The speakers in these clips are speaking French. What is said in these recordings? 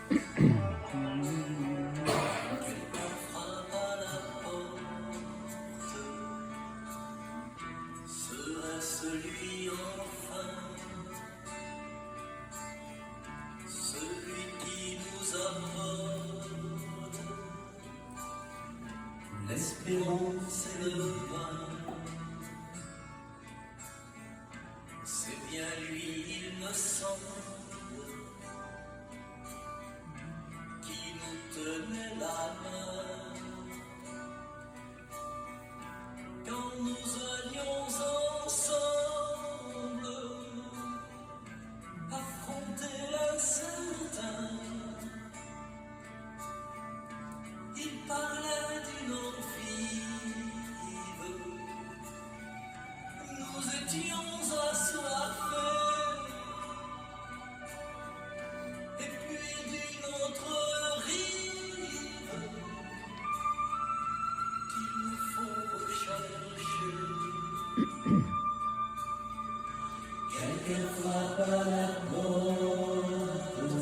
Quelqu'un frappe à la porte, serait-ce lui enfin, celui qui nous apporte l'espérance et le vin? C'est bien lui, il me semble, qui nous tenait la main quand nous allions ensemble affronter l'incertain. Il parlait d'une enfive, nous étions assoiffés, et puis d'une autre rive qu'il nous faut chercher. Quelqu'un frappe à la porte,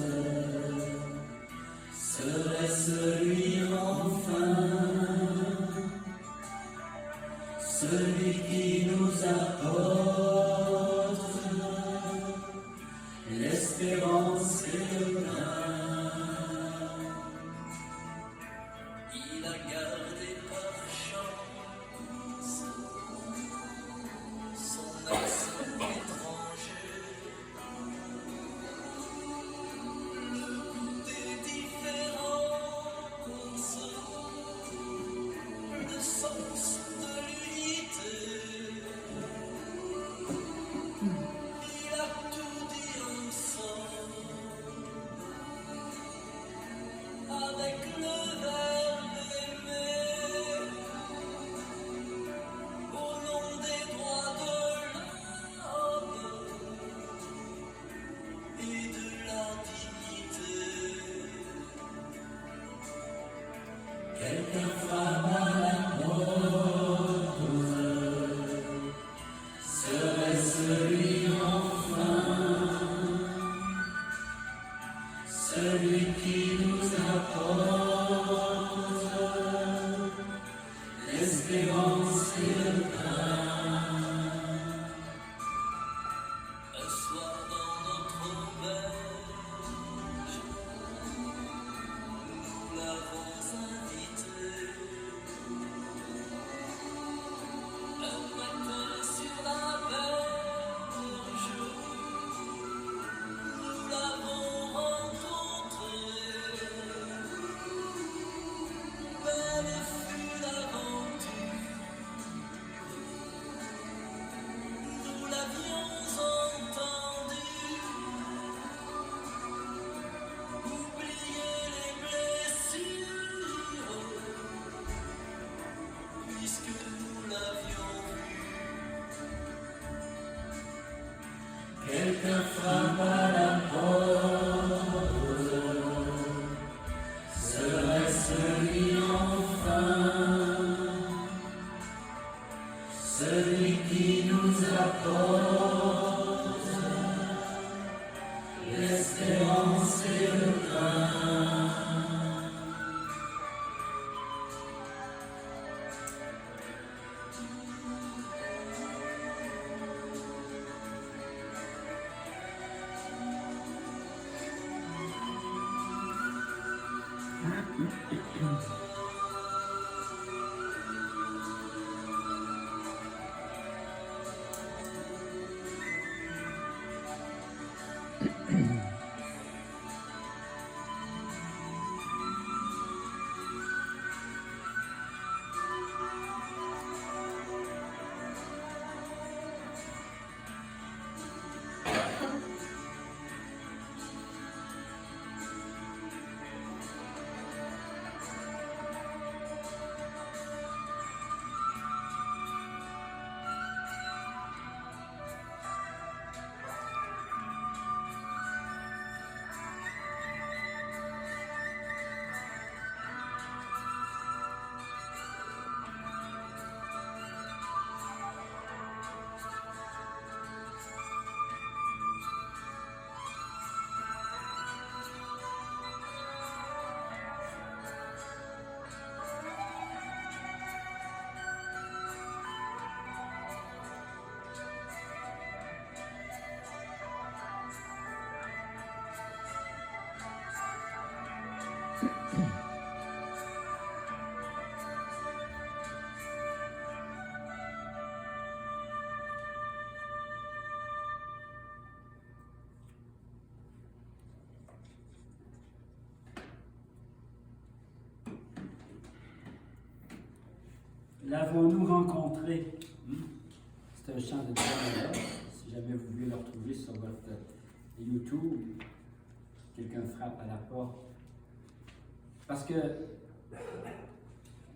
serait-ce lui enfin, celui qui nous apporte l'espérance et le pain? Il a gardé par chance son accent étranger, le goût des différences, le sens de l'unité. Il a tout dit ensemble, avec le verbe aimer, au nom des droits de l'homme et de la dignité. Quelqu'un frappe à la porte, serait-ce lui enfin, celui qui nous apporte l'espérance et le pain? Un soir dans notre auberge, nous l'avons invité. Un matin sur la berge, nous l'avons rencontré. Belle fut l'aventure, nous l'avions entendu. Oublier les blessures, puisque nous l'avions vu. Quelqu'un frappe à la porte, serait-ce lui enfin, celui qui nous apporte l'espérance et le pain? L'avons-nous rencontré? C'est un chant de John. Si jamais vous voulez le retrouver sur votre YouTube, quelqu'un frappe à la porte. Parce que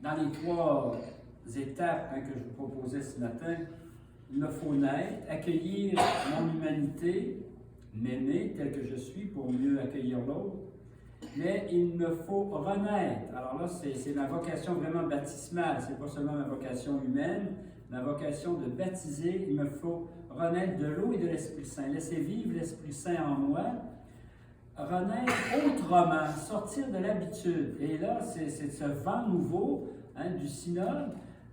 dans les 3 étapes que je vous proposais ce matin, il me faut naître, accueillir mon humanité, m'aimer tel que je suis pour mieux accueillir l'autre. Mais il me faut renaître. Alors là, c'est ma vocation vraiment baptismale. Ce n'est pas seulement ma vocation humaine, ma vocation de baptiser. Il me faut renaître de l'eau et de l'Esprit Saint. Laisser vivre l'Esprit Saint en moi. Renaître autrement, sortir de l'habitude. Et là, c'est ce vent nouveau du synode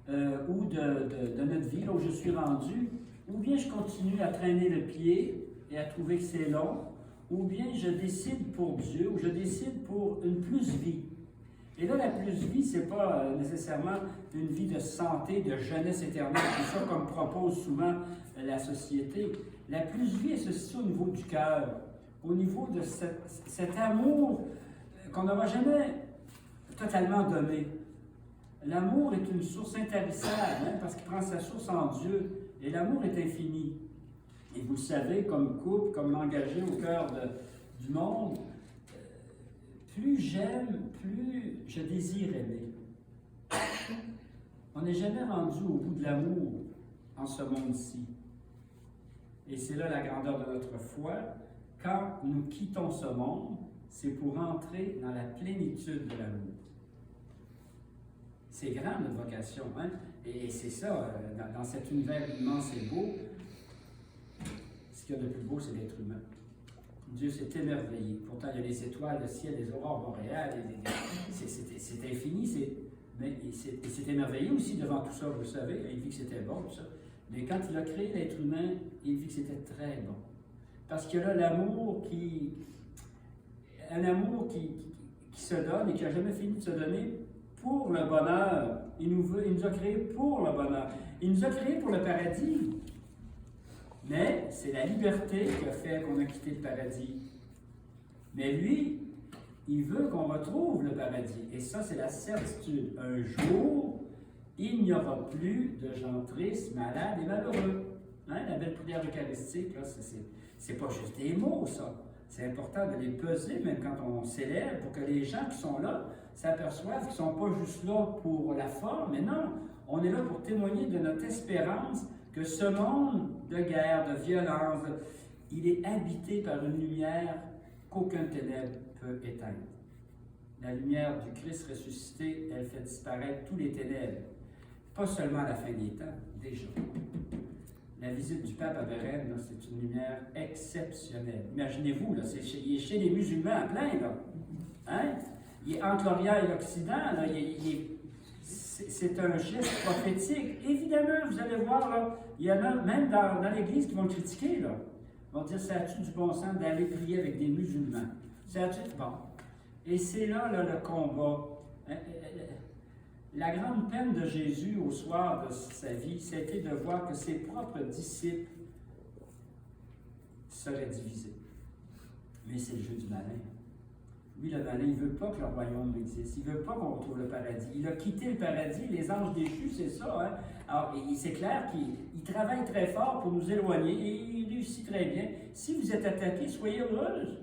ou de notre vie, là où je suis rendu, ou bien je continue à traîner le pied et à trouver que c'est long, ou bien je décide pour Dieu, ou je décide pour une plus-vie. Et là, la plus-vie, ce n'est pas nécessairement une vie de santé, de jeunesse éternelle, c'est ça comme propose souvent la société. La plus-vie, elle se situe au niveau du cœur, au niveau de cet amour qu'on n'aura jamais totalement donné. L'amour est une source intarissable, parce qu'il prend sa source en Dieu, et l'amour est infini. Et vous le savez, comme couple, comme engagé au cœur du monde, plus j'aime, plus je désire aimer. On n'est jamais rendu au bout de l'amour en ce monde-ci. Et c'est là la grandeur de notre foi. Quand nous quittons ce monde, c'est pour entrer dans la plénitude de l'amour. C'est grand notre vocation, hein? Et c'est ça, dans cet univers immense et beau, ce qu'il y a de plus beau, c'est l'être humain. Dieu s'est émerveillé. Pourtant, il y a les étoiles, le ciel, les aurores boréales, c'est infini, mais il s'est émerveillé aussi devant tout ça, vous le savez, il vit que c'était bon, tout ça. Mais quand il a créé l'être humain, il vit que c'était très bon. Parce qu'il y a là l'amour un amour qui se donne et qui n'a jamais fini de se donner pour le bonheur. Il nous a créés pour le bonheur. Il nous a créés pour le paradis. Mais c'est la liberté qui a fait qu'on a quitté le paradis. Mais lui, il veut qu'on retrouve le paradis. Et ça, c'est la certitude. Un jour, il n'y aura plus de gens tristes, malades et malheureux. Hein? La belle prière eucharistique, là, c'est pas juste des mots, ça. C'est important de les peser, même quand on célèbre, pour que les gens qui sont là s'aperçoivent qu'ils ne sont pas juste là pour la forme, mais non, on est là pour témoigner de notre espérance que ce monde de guerre, de violence, il est habité par une lumière qu'aucun ténèbre peut éteindre. La lumière du Christ ressuscité, elle fait disparaître tous les ténèbres. Pas seulement à la fin des temps, déjà. La visite du pape à Bérem, c'est une lumière exceptionnelle. Imaginez-vous, là, il est chez les musulmans en plein, là. Hein? Il est entre l'Orient et l'Occident, là, c'est un geste prophétique. Évidemment, vous allez voir, là, il y en a même dans l'Église qui vont le critiquer, là. Ils vont dire, ça a-tu du bon sens d'aller prier avec des musulmans? Ça a-tu bon? Et c'est là, le combat. La grande peine de Jésus au soir de sa vie, c'était de voir que ses propres disciples seraient divisés. Mais c'est le jeu du malin. Lui, le malin, il ne veut pas que le royaume existe. Il ne veut pas qu'on retrouve le paradis. Il a quitté le paradis. Les anges déchus, c'est ça. Hein? Alors, c'est clair qu'il travaille très fort pour nous éloigner et il réussit très bien. Si vous êtes attaqué, soyez heureuse.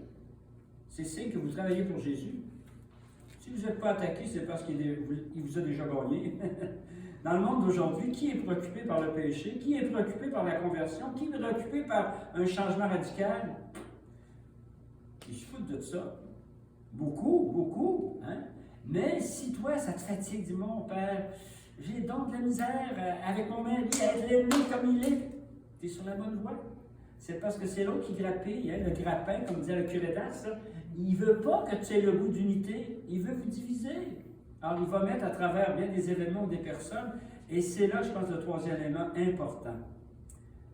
C'est signe que vous travaillez pour Jésus. Si vous n'êtes pas attaqué, c'est parce qu'il vous a déjà gagné. Dans le monde d'aujourd'hui, qui est préoccupé par le péché? Qui est préoccupé par la conversion? Qui est préoccupé par un changement radical? Ils se foutent de ça. Beaucoup, beaucoup. Hein? Mais si toi, ça te fatigue, dis mon père, j'ai donc de la misère avec mon mari, à être l'ennemi comme il est. Tu es sur la bonne voie. C'est parce que c'est l'autre qui grappille, hein, le grappin, comme disait le curé d'Ars. Il ne veut pas que tu aies le goût d'unité, il veut vous diviser. Alors, il va mettre à travers bien des événements ou des personnes, et c'est là, je pense, le troisième élément important.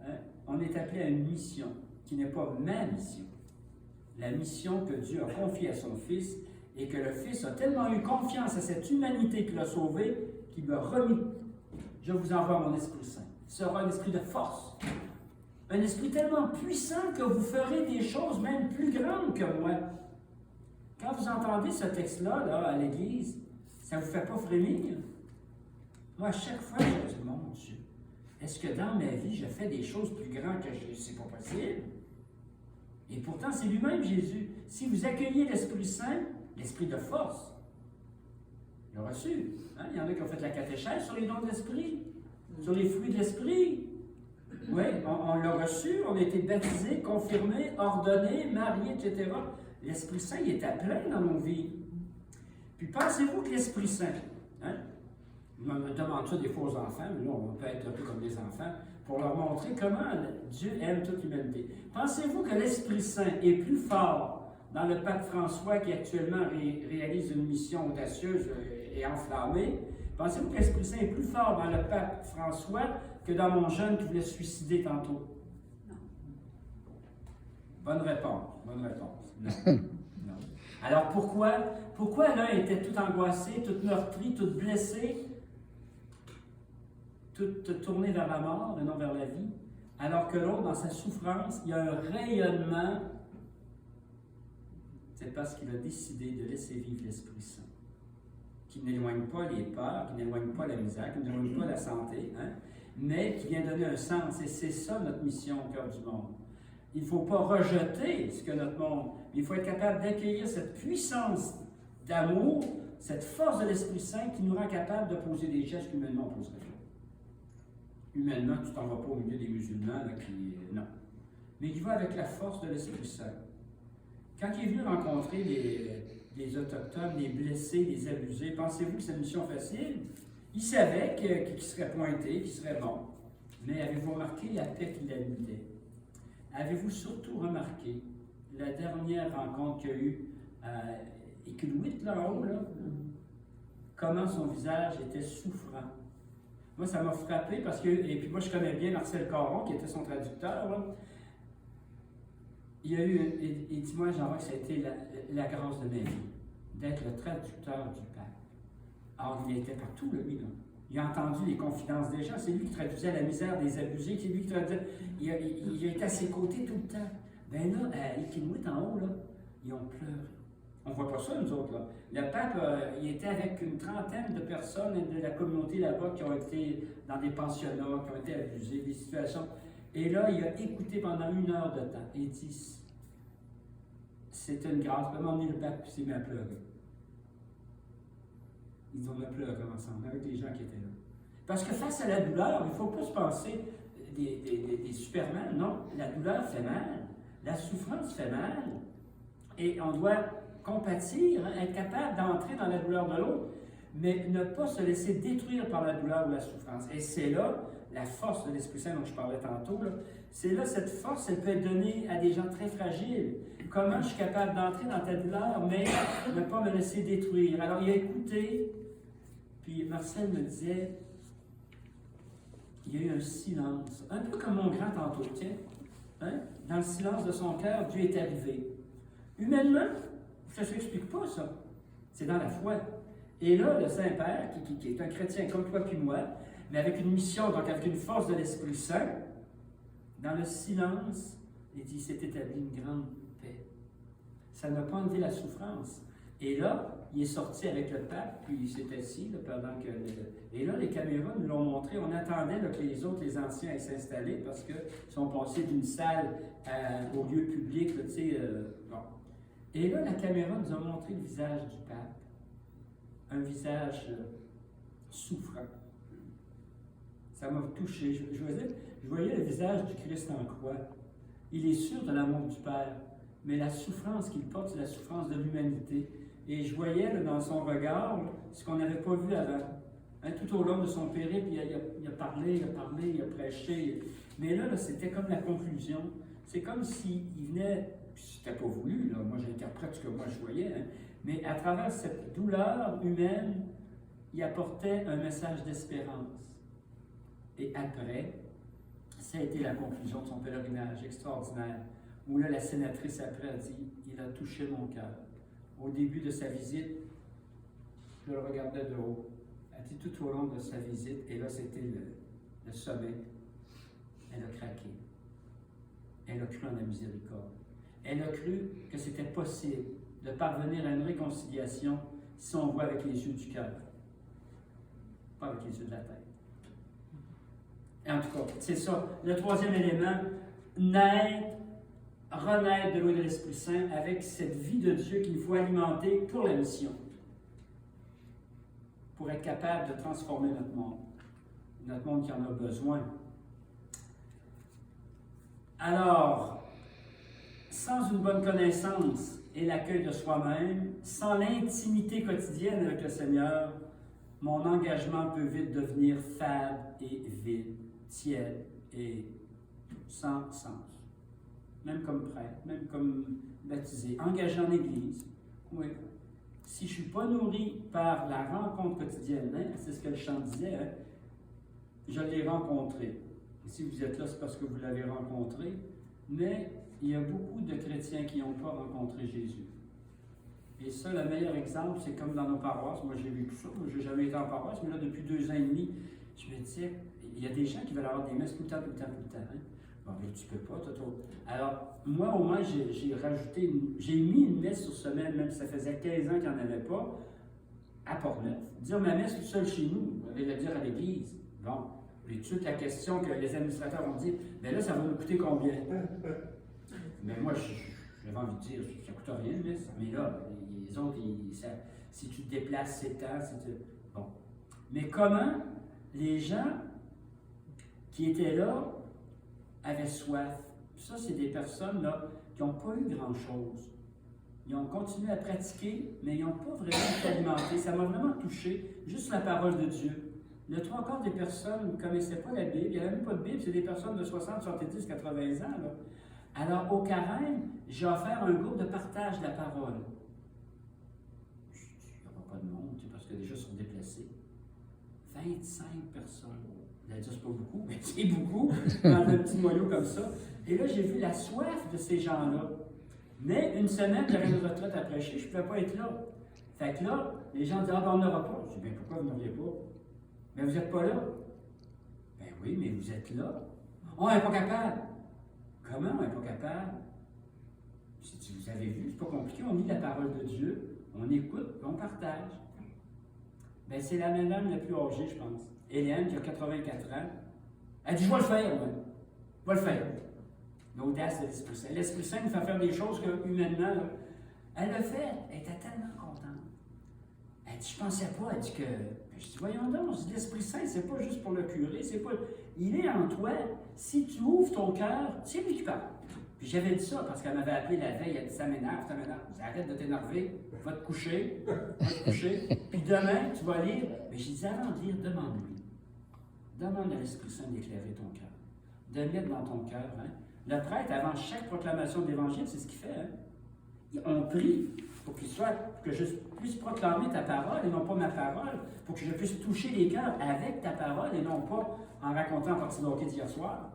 Hein? On est appelé à une mission qui n'est pas ma mission. La mission que Dieu a confiée à son Fils et que le Fils a tellement eu confiance à cette humanité qui l'a sauvé, qu'il lui a remis. Je vous envoie mon Esprit Saint. Il sera un esprit de force. Un esprit tellement puissant que vous ferez des choses même plus grandes que moi. Quand vous entendez ce texte-là là, à l'Église, ça ne vous fait pas frémir? Moi, à chaque fois, je dis, mon Dieu, est-ce que dans ma vie, je fais des choses plus grandes que je... C'est pas possible. Et pourtant, c'est lui-même Jésus. Si vous accueillez l'Esprit Saint, l'Esprit de force, il l'a reçu. Hein? Il y en a qui ont fait la catéchèse sur les dons de l'Esprit, sur les fruits de l'Esprit. Oui, on l'a reçu, on a été baptisés, confirmés, ordonnés, mariés, etc. L'Esprit Saint, il est à plein dans nos vies. Puis pensez-vous que l'Esprit Saint, hein? On me demande ça des fois aux enfants, mais là, on peut être un peu comme des enfants, pour leur montrer comment Dieu aime toute l'humanité. Pensez-vous que l'Esprit Saint est plus fort dans le pape François qui actuellement réalise une mission audacieuse et enflammée? Pensez-vous que l'Esprit Saint est plus fort dans le pape François que dans mon jeune qui voulait se suicider tantôt? Non. Bonne réponse. Bonne réponse. Non. Non. Alors pourquoi l'un était tout angoissé, tout meurtri, tout blessé, tout tourné vers la mort et non vers la vie, alors que l'autre, dans sa souffrance, il y a un rayonnement? C'est parce qu'il a décidé de laisser vivre l'Esprit Saint, qui n'éloigne pas les peurs, qui n'éloigne pas la misère, qui n'éloigne pas la santé, hein, mais qui vient donner un sens. Et c'est ça notre mission au cœur du monde. Il ne faut pas rejeter ce que notre monde, mais il faut être capable d'accueillir cette puissance d'amour, cette force de l'Esprit Saint qui nous rend capable de poser des gestes qu'humainement on ne poserait pas. Humainement, tu ne t'en vas pas au milieu des musulmans, là, non. Mais il va avec la force de l'Esprit Saint. Quand il est venu rencontrer les Autochtones, les blessés, les abusés, pensez-vous que c'est une mission facile? Il savait qu'il serait pointé, qu'il serait bon. Mais avez-vous remarqué la paix qu'il habitait? Avez-vous surtout remarqué la dernière rencontre qu'il y a eu à Iqaluit, là en haut, là? Comment son visage était souffrant. Moi, ça m'a frappé parce que, et puis moi, je connais bien Marcel Caron, qui était son traducteur, là. Il y a eu, et dis-moi, Jean-Marc, que ça a été la grâce de ma vie, d'être le traducteur du pape. Alors, il était partout, lui, là. Il a entendu les confidences des gens, c'est lui qui traduisait la misère des abusés, c'est lui qui traduisait, il a été à ses côtés tout le temps. Ben là, à Iqaluit, en haut, là, ils ont pleuré. On ne voit pas ça, nous autres, là. Le pape, il était avec une trentaine de personnes de la communauté là-bas qui ont été dans des pensionnats, qui ont été abusés, des situations. Et là, il a écouté pendant 1 heure de temps. Et il dit, c'était une grâce. Vraiment, le pape s'est mis à pleurer. Ils ont pleuré ensemble, avec les gens qui étaient là. Parce que face à la douleur, il ne faut pas se penser des supermans. Non, la douleur fait mal. La souffrance fait mal. Et on doit compatir, hein, être capable d'entrer dans la douleur de l'autre, mais ne pas se laisser détruire par la douleur ou la souffrance. Et c'est là la force de l'Esprit Saint dont je parlais tantôt. C'est là, cette force, elle peut être donnée à des gens très fragiles. Comment je suis capable d'entrer dans ta douleur, mais ne pas me laisser détruire? Alors, il a écouté, puis Marcel me disait, il y a eu un silence, un peu comme mon grand tantôt, tiens. Hein? Dans le silence de son cœur, Dieu est arrivé. Humainement, ça ne s'explique pas, ça. C'est dans la foi. Et là, le Saint-Père, qui est un chrétien comme toi puis moi, mais avec une mission, donc avec une force de l'Esprit Saint, dans le silence, il dit, s'est établi une grande paix. Ça n'a pas enlevé la souffrance. Et là, il est sorti avec le pape, puis il s'est assis là, pendant que... Et là, les caméras nous l'ont montré. On attendait là, que les autres, les anciens, aient s'installer parce qu'ils sont passés d'une salle au lieu public, là, tu sais... bon. Et là, la caméra nous a montré le visage du pape. Un visage souffrant. Ça m'a touché. Je voyais le visage du Christ en croix. Il est sûr de l'amour du Père, mais la souffrance qu'il porte, c'est la souffrance de l'humanité. Et je voyais là, dans son regard là, ce qu'on n'avait pas vu avant. Hein, tout au long de son périple, il a parlé, il a prêché. Mais là c'était comme la conclusion. C'est comme s'il venait, puis c'était pas voulu, là, moi j'interprète ce que moi je voyais, hein, mais à travers cette douleur humaine, il apportait un message d'espérance. Et après, ça a été la conclusion de son pèlerinage extraordinaire, où là, la sénatrice après a dit, il a touché mon cœur. au début de sa visite, je le regardais de haut. Elle dit tout au long de sa visite, et là c'était le sommet. Elle a craqué. Elle a cru en la miséricorde. Elle a cru que c'était possible de parvenir à une réconciliation si on voit avec les yeux du cœur, pas avec les yeux de la tête. Et en tout cas, c'est ça. Le troisième élément, renaître de l'eau et de l'Esprit Saint avec cette vie de Dieu qu'il faut alimenter pour la mission, pour être capable de transformer notre monde qui en a besoin. Alors, sans une bonne connaissance et l'accueil de soi-même, sans l'intimité quotidienne avec le Seigneur, mon engagement peut vite devenir fade et vide, tiède et sans sens. Même comme prêtre, même comme baptisé, engagé en Église. Oui. Si je ne suis pas nourri par la rencontre quotidienne, hein, c'est ce que le chant disait, hein, je l'ai rencontré. Si vous êtes là, c'est parce que vous l'avez rencontré, mais il y a beaucoup de chrétiens qui n'ont pas rencontré Jésus. Et ça, le meilleur exemple, c'est comme dans nos paroisses. Moi, j'ai vécu ça. Moi, je n'ai jamais été en paroisse, mais là, depuis 2 ans et demi, je me disais, il y a des gens qui veulent avoir des messes tout le temps. Hein? Bon, mais tu peux pas, Toto. Alors, moi, au moins, j'ai mis une messe sur semaine, même si ça faisait 15 ans qu'il n'y en avait pas, à Port-Neuf. Dire ma messe tout seul chez nous, on allait le dire à l'église. Bon. Puis tout de suite, la question que les administrateurs vont dire, bien là, ça va nous coûter combien? Mais moi, j'avais envie de dire, ça ne coûte rien, mais là, les autres, si tu te déplaces, c'est temps, bon. Mais comment les gens qui étaient là avaient soif? Ça, c'est des personnes là, qui n'ont pas eu grand-chose. Ils ont continué à pratiquer, mais ils n'ont pas vraiment été alimentés. Ça m'a vraiment touché, juste la parole de Dieu. Le 3/4 des personnes ne connaissaient pas la Bible, il n'y avait même pas de Bible, c'est des personnes de 60, 70, 80 ans. Là. Alors, au carême, j'ai offert un groupe de partage de la parole. Il n'y aura pas de monde, parce que déjà, ils sont déplacés. 25 personnes. Vous allez dire, c'est pas beaucoup, mais c'est beaucoup, dans un petit noyau comme ça. Et là, j'ai vu la soif de ces gens-là. Mais une semaine, j'avais une retraite à prêcher, je ne pouvais pas être là. Fait que là, les gens disaient, ah ben on n'aura pas. Je dis, bien pourquoi vous n'auriez pas? Mais vous n'êtes pas là. Ben oui, mais vous êtes là. On n'est pas capable. Comment on n'est pas capable? Si vous avez vu, c'est pas compliqué, on lit la parole de Dieu, on écoute, on partage. Ben c'est la madame la plus âgée, je pense. Hélène, qui a 84 ans. Elle dit, je vais le faire, moi. Je vais le faire. L'audace de l'Esprit Saint. L'Esprit Saint nous fait faire des choses que, humainement, là, elle l'a fait. Elle était tellement contente. Elle dit, je pensais pas. Elle dit que... Je dis, voyons donc, l'Esprit Saint, c'est pas juste pour le curé, c'est pas... Il est en toi. Si tu ouvres ton cœur, c'est lui qui parle. Puis j'avais dit ça parce qu'elle m'avait appelé la veille, elle dit, ça m'énerve. Arrête de t'énerver, va te coucher, Puis demain, tu vas lire. Mais j'ai dit, avant de lire, demande-lui. Demande à l'Esprit Saint d'éclairer ton cœur. De mettre dans ton cœur, hein. Le prêtre, avant chaque proclamation de l'Évangile, c'est ce qu'il fait, hein. On prie pour que je puisse proclamer ta parole et non pas ma parole, pour que je puisse toucher les cœurs avec ta parole et non pas en racontant en partie de hockey d'hier soir.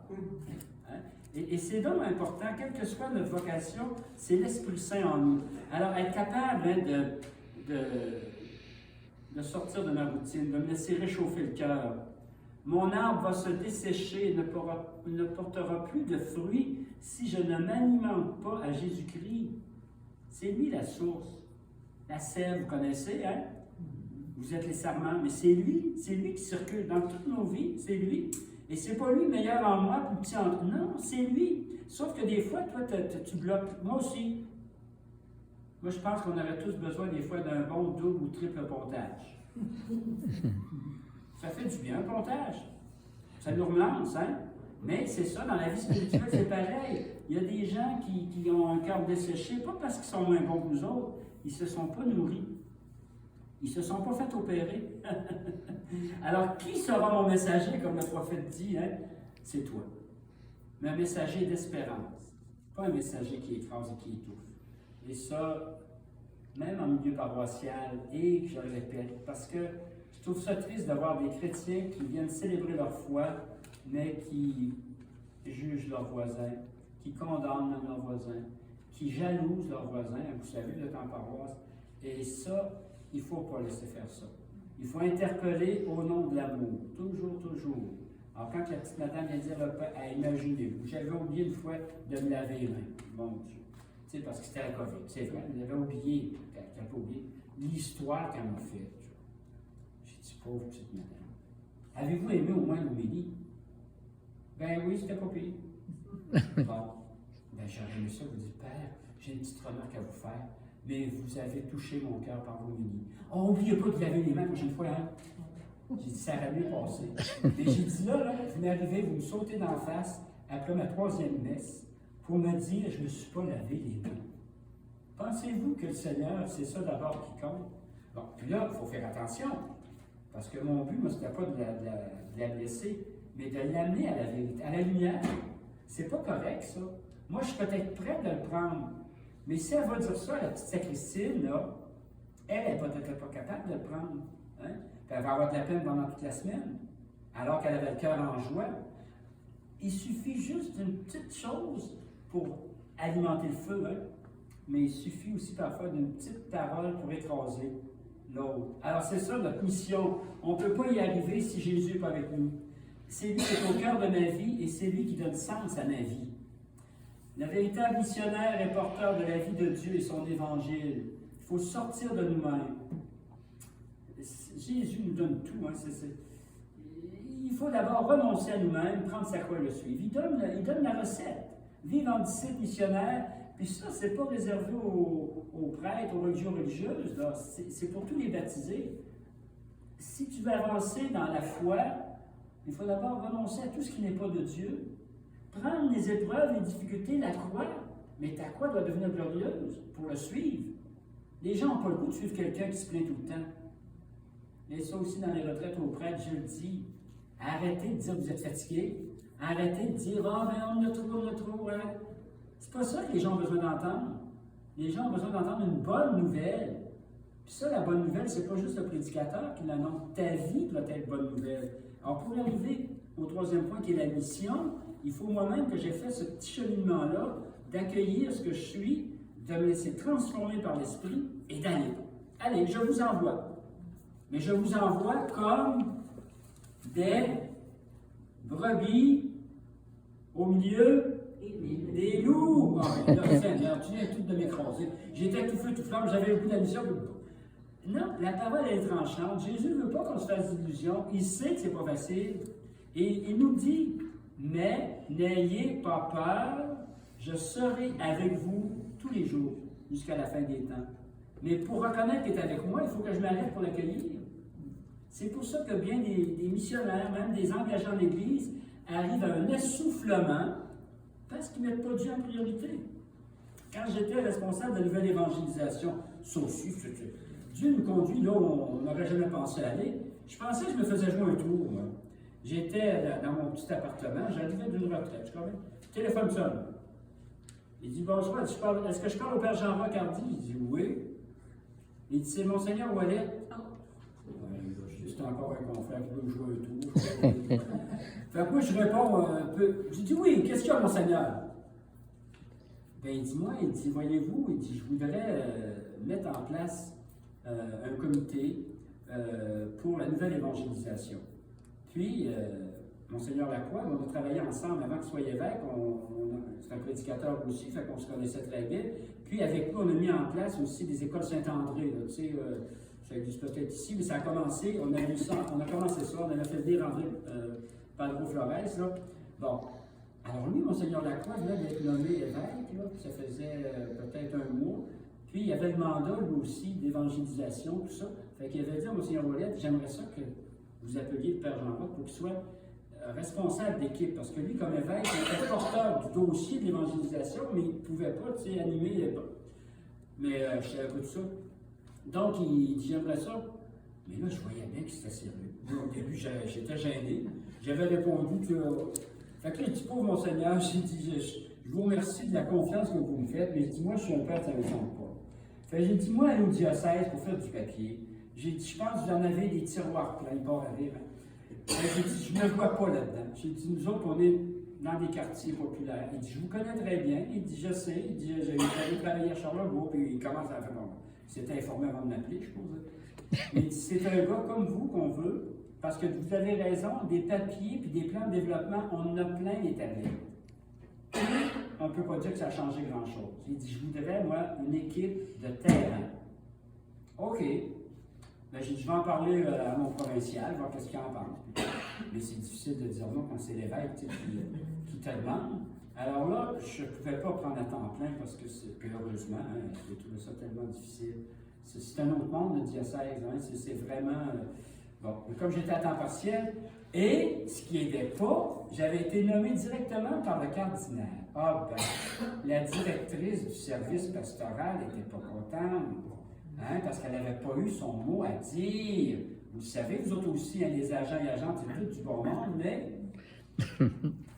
Hein? Et c'est donc important, quelle que soit notre vocation, c'est l'Esprit Saint en nous. Alors, être capable hein, de sortir de ma routine, de me laisser réchauffer le cœur. Mon arbre va se dessécher et ne portera plus de fruits si je ne m'alimente pas à Jésus-Christ. C'est lui la source. La sève, vous connaissez, hein? Vous êtes les sarments, mais c'est lui qui circule dans toutes nos vies, c'est lui. Et c'est pas lui meilleur en moi, plus petit en toi. Non, c'est lui. Sauf que des fois, toi, tu bloques. Moi aussi. Moi, je pense qu'on aurait tous besoin des fois d'un bon double ou triple pontage. Ça fait du bien, un pontage. Ça nous relance, hein? Mais c'est ça, dans la vie spirituelle, c'est pareil. Il y a des gens qui ont un cœur desséché, pas parce qu'ils sont moins bons que nous autres, ils ne se sont pas nourris. Ils ne se sont pas fait opérer. Alors, qui sera mon messager, comme le prophète dit, hein? C'est toi. Mais un messager d'espérance. Pas un messager qui écrase et qui étouffe. Et ça, même en milieu paroissial, et je le répète, parce que je trouve ça triste d'avoir des chrétiens qui viennent célébrer leur foi, mais qui jugent leurs voisins, qui condamnent leurs voisins, qui jalousent leurs voisins. Vous savez, vous êtes en paroisse. Et ça, il ne faut pas laisser faire ça. Il faut interpeller au nom de l'amour, toujours, toujours. Alors, quand la petite madame vient dire à imaginer, j'avais oublié une fois de me laver les mains, mon Dieu. Tu sais, parce que c'était la COVID, c'est vrai, elle avait oublié, qu'elle n'a pas oublié, l'histoire qu'elle m'a faite. J'ai dit, pauvre petite madame. Avez-vous aimé au moins l'homélie? Ben oui, c'était pas pire. Bon, ben j'aurais aimé ça, vous dites, Père, j'ai une petite remarque à vous faire, mais vous avez touché mon cœur par l'homélie. Oh, n'oubliez pas de laver les mains la prochaine fois, hein? J'ai dit, ça aurait mieux passé. Mais j'ai dit, là, vous m'arrivez, vous me sautez d'en face, après ma 3e messe, pour me dire, je ne me suis pas lavé les mains. Pensez-vous que le Seigneur, c'est ça d'abord qui compte? Bon, puis là, il faut faire attention, parce que mon but, moi, c'était pas de la blesser, mais de l'amener à la vérité, à la lumière. C'est pas correct, ça. Moi, je suis peut-être prêt de le prendre, mais si elle va dire ça, la petite sacristine, là, elle n'est peut-être pas capable de le prendre. Hein? Puis elle va avoir de la peine pendant toute la semaine, alors qu'elle avait le cœur en joie. Il suffit juste d'une petite chose pour alimenter le feu, hein? Mais il suffit aussi parfois d'une petite parole pour écraser l'autre. Alors c'est ça notre mission. On ne peut pas y arriver si Jésus n'est pas avec nous. C'est lui qui est au cœur de ma vie et c'est lui qui donne sens à ma vie. Le véritable missionnaire est porteur de la vie de Dieu et son évangile. Il faut sortir de nous-mêmes. Jésus nous donne tout. Hein, Il faut d'abord renoncer à nous-mêmes, prendre sa croix et le suivre. Il donne la recette. Vivre en disciple missionnaire, puis ça, c'est pas réservé aux prêtres, aux religieuses, c'est pour tous les baptisés. Si tu veux avancer dans la foi, il faut d'abord renoncer à tout ce qui n'est pas de Dieu, prendre les épreuves, les difficultés, la croix, mais ta croix doit devenir glorieuse pour le suivre. Les gens n'ont pas le goût de suivre quelqu'un qui se plaint tout le temps. Mais ça aussi, dans les retraites aux prêtres, je le dis, arrêtez de dire que vous êtes fatigué, arrêtez de dire « Ah, ben on a trop, hein. » C'est pas ça que les gens ont besoin d'entendre. Les gens ont besoin d'entendre une bonne nouvelle. Puis ça, la bonne nouvelle, c'est pas juste le prédicateur qui l'annonce. Ta vie doit être bonne nouvelle. Alors, pour arriver au 3e point, qui est la mission, il faut moi-même que j'ai fait ce petit cheminement-là, d'accueillir ce que je suis, de me laisser transformer par l'Esprit et d'aller. Allez, je vous envoie. Mais je vous envoie comme des brebis au milieu des loups. Oh, là, Seigneur, tu viens tout de m'écraser. J'étais tout feu, tout flamme, j'avais le coup de la mission. Non, la parole est tranchante. Jésus ne veut pas qu'on se fasse d'illusions. Il sait que ce n'est pas facile. Et il nous dit, mais n'ayez pas peur, je serai avec vous tous les jours, jusqu'à la fin des temps. Mais pour reconnaître qu'il est avec moi, il faut que je m'arrête pour l'accueillir. C'est pour ça que bien des missionnaires, même des engagés en Église, arrivent à un essoufflement parce qu'ils ne mettent pas Dieu en priorité. Quand j'étais responsable de la nouvelle évangélisation, ça aussi, Dieu nous conduit là où on n'aurait jamais pensé aller. Je pensais que je me faisais jouer un tour. Moi. J'étais dans mon petit appartement, j'arrivais d'une retraite. Le téléphone sonne. Il dit, bonjour, est-ce que je parle au Père Jean-Roch Hardy? Il dit, oui. Il dit, c'est Monseigneur Ouellet. C'est encore un confrère qui veut jouer un tour. Fait que moi, je réponds un peu. Je dis, oui, qu'est-ce qu'il y a, Monseigneur? Ben, il dit, moi, il dit, voyez-vous, il dit, je voudrais mettre en place un comité pour la nouvelle évangélisation. Puis, Monseigneur Lacroix, on a travaillé ensemble avant qu'il soit évêque, c'est un prédicateur aussi, fait qu'on se connaissait très bien. Puis, avec lui, on a mis en place aussi des écoles Saint-André, tu sais, ça existe peut-être ici, mais ça a commencé, on a commencé ça, on avait fait venir André Padro Flores, là. Bon, alors lui, Monseigneur Lacroix venait d'être nommé évêque, là, ça faisait peut-être un mois. Puis, il y avait le mandat, lui aussi, d'évangélisation, tout ça. Fait qu'il avait dit à Monseigneur Ouellet, j'aimerais ça que vous appeliez le Père Jean-Roch pour qu'il soit responsable d'équipe, parce que lui, comme évêque, il était porteur du dossier de l'évangélisation, mais il ne pouvait pas, tu sais, animer. Mais je savais pas tout ça. Donc, il dit, j'aimerais ça. Mais là, je voyais bien que c'était sérieux. Au début, j'étais gêné. J'avais répondu que... Fait que là, il dit, pauvre Monseigneur, j'ai dit, je vous remercie de la confiance que vous me faites, mais je dis, moi, je suis un père de Saint-Vincent-de-Paul. Fait que j'ai dit, moi, aller au diocèse pour faire du papier, j'ai dit, je pense que vous en avez des tiroirs pleins, bord à rire. J'ai dit, je ne me vois pas là-dedans. J'ai dit, nous autres, on est dans des quartiers populaires. Il dit, je vous connais très bien. Il dit, je sais. Il dit, j'ai travaillé à Charlebourg, puis il commence à faire bon. s'est informé avant de m'appeler, je pense. Mais c'est un gars comme vous qu'on veut, parce que vous avez raison, des papiers puis des plans de développement, on en a plein les tablettes. On ne peut pas dire que ça a changé grand-chose. Il dit, je voudrais, moi, une équipe de terrain. OK. Ben, j'ai dit, je vais en parler à mon provincial, voir qu'est-ce qu'il en pense. Mais c'est difficile de dire non quand c'est l'évêque qui te demande. Alors là, je ne pouvais pas prendre à temps plein parce que puis heureusement, hein, j'ai trouvé ça tellement difficile. C'est un autre monde, le diocèse. Hein, c'est vraiment. Bon, comme j'étais à temps partiel, et ce qui n'aidait pas, j'avais été nommé directement par le cardinal. Ah ben, la directrice du service pastoral n'était pas contente, hein, parce qu'elle n'avait pas eu son mot à dire. Vous savez, vous autres aussi, hein, les agents et agentes, c'est tout du bon monde, mais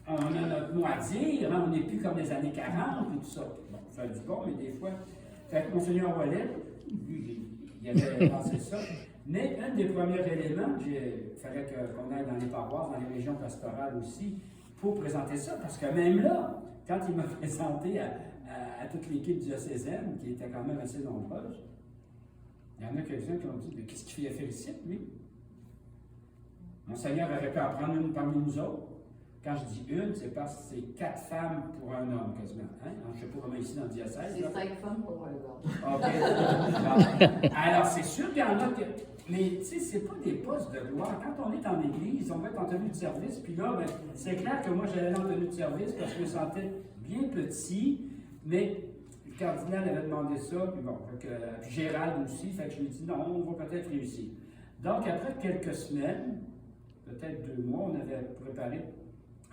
on a notre mot à dire, hein, on n'est plus comme les années 40 et tout ça. Bon, ça a du bon, mais des fois. Fait que Monseigneur Ouellet, lui, il avait pensé ça. Mais un des premiers éléments, il fallait qu'on aille dans les paroisses, dans les régions pastorales aussi, pour présenter ça, parce que même là, quand il m'a présenté à toute l'équipe diocésaine, qui était quand même assez nombreuse, il y en a quelques-uns qui ont dit, mais qu'est-ce qu'il fait félicite, lui? Monseigneur aurait pu en prendre une parmi nous autres. Quand je dis une, c'est parce que c'est 4 femmes pour un homme, quasiment. Hein? Je ne sais pas comment ici dans le diocèse. C'est 5 femmes pour un homme. OK. Alors, c'est sûr qu'il y en a que. Mais, tu sais, c'est pas des postes de gloire. Quand on est en église, on va être en tenue de service, puis là, ben, c'est clair que moi, j'allais en tenue de service parce que je me sentais bien petit, mais le cardinal avait demandé ça, puis bon, puis Gérald aussi, fait que je lui ai dit non, on va peut-être réussir. Donc, après quelques semaines, peut-être 2 mois, on avait préparé.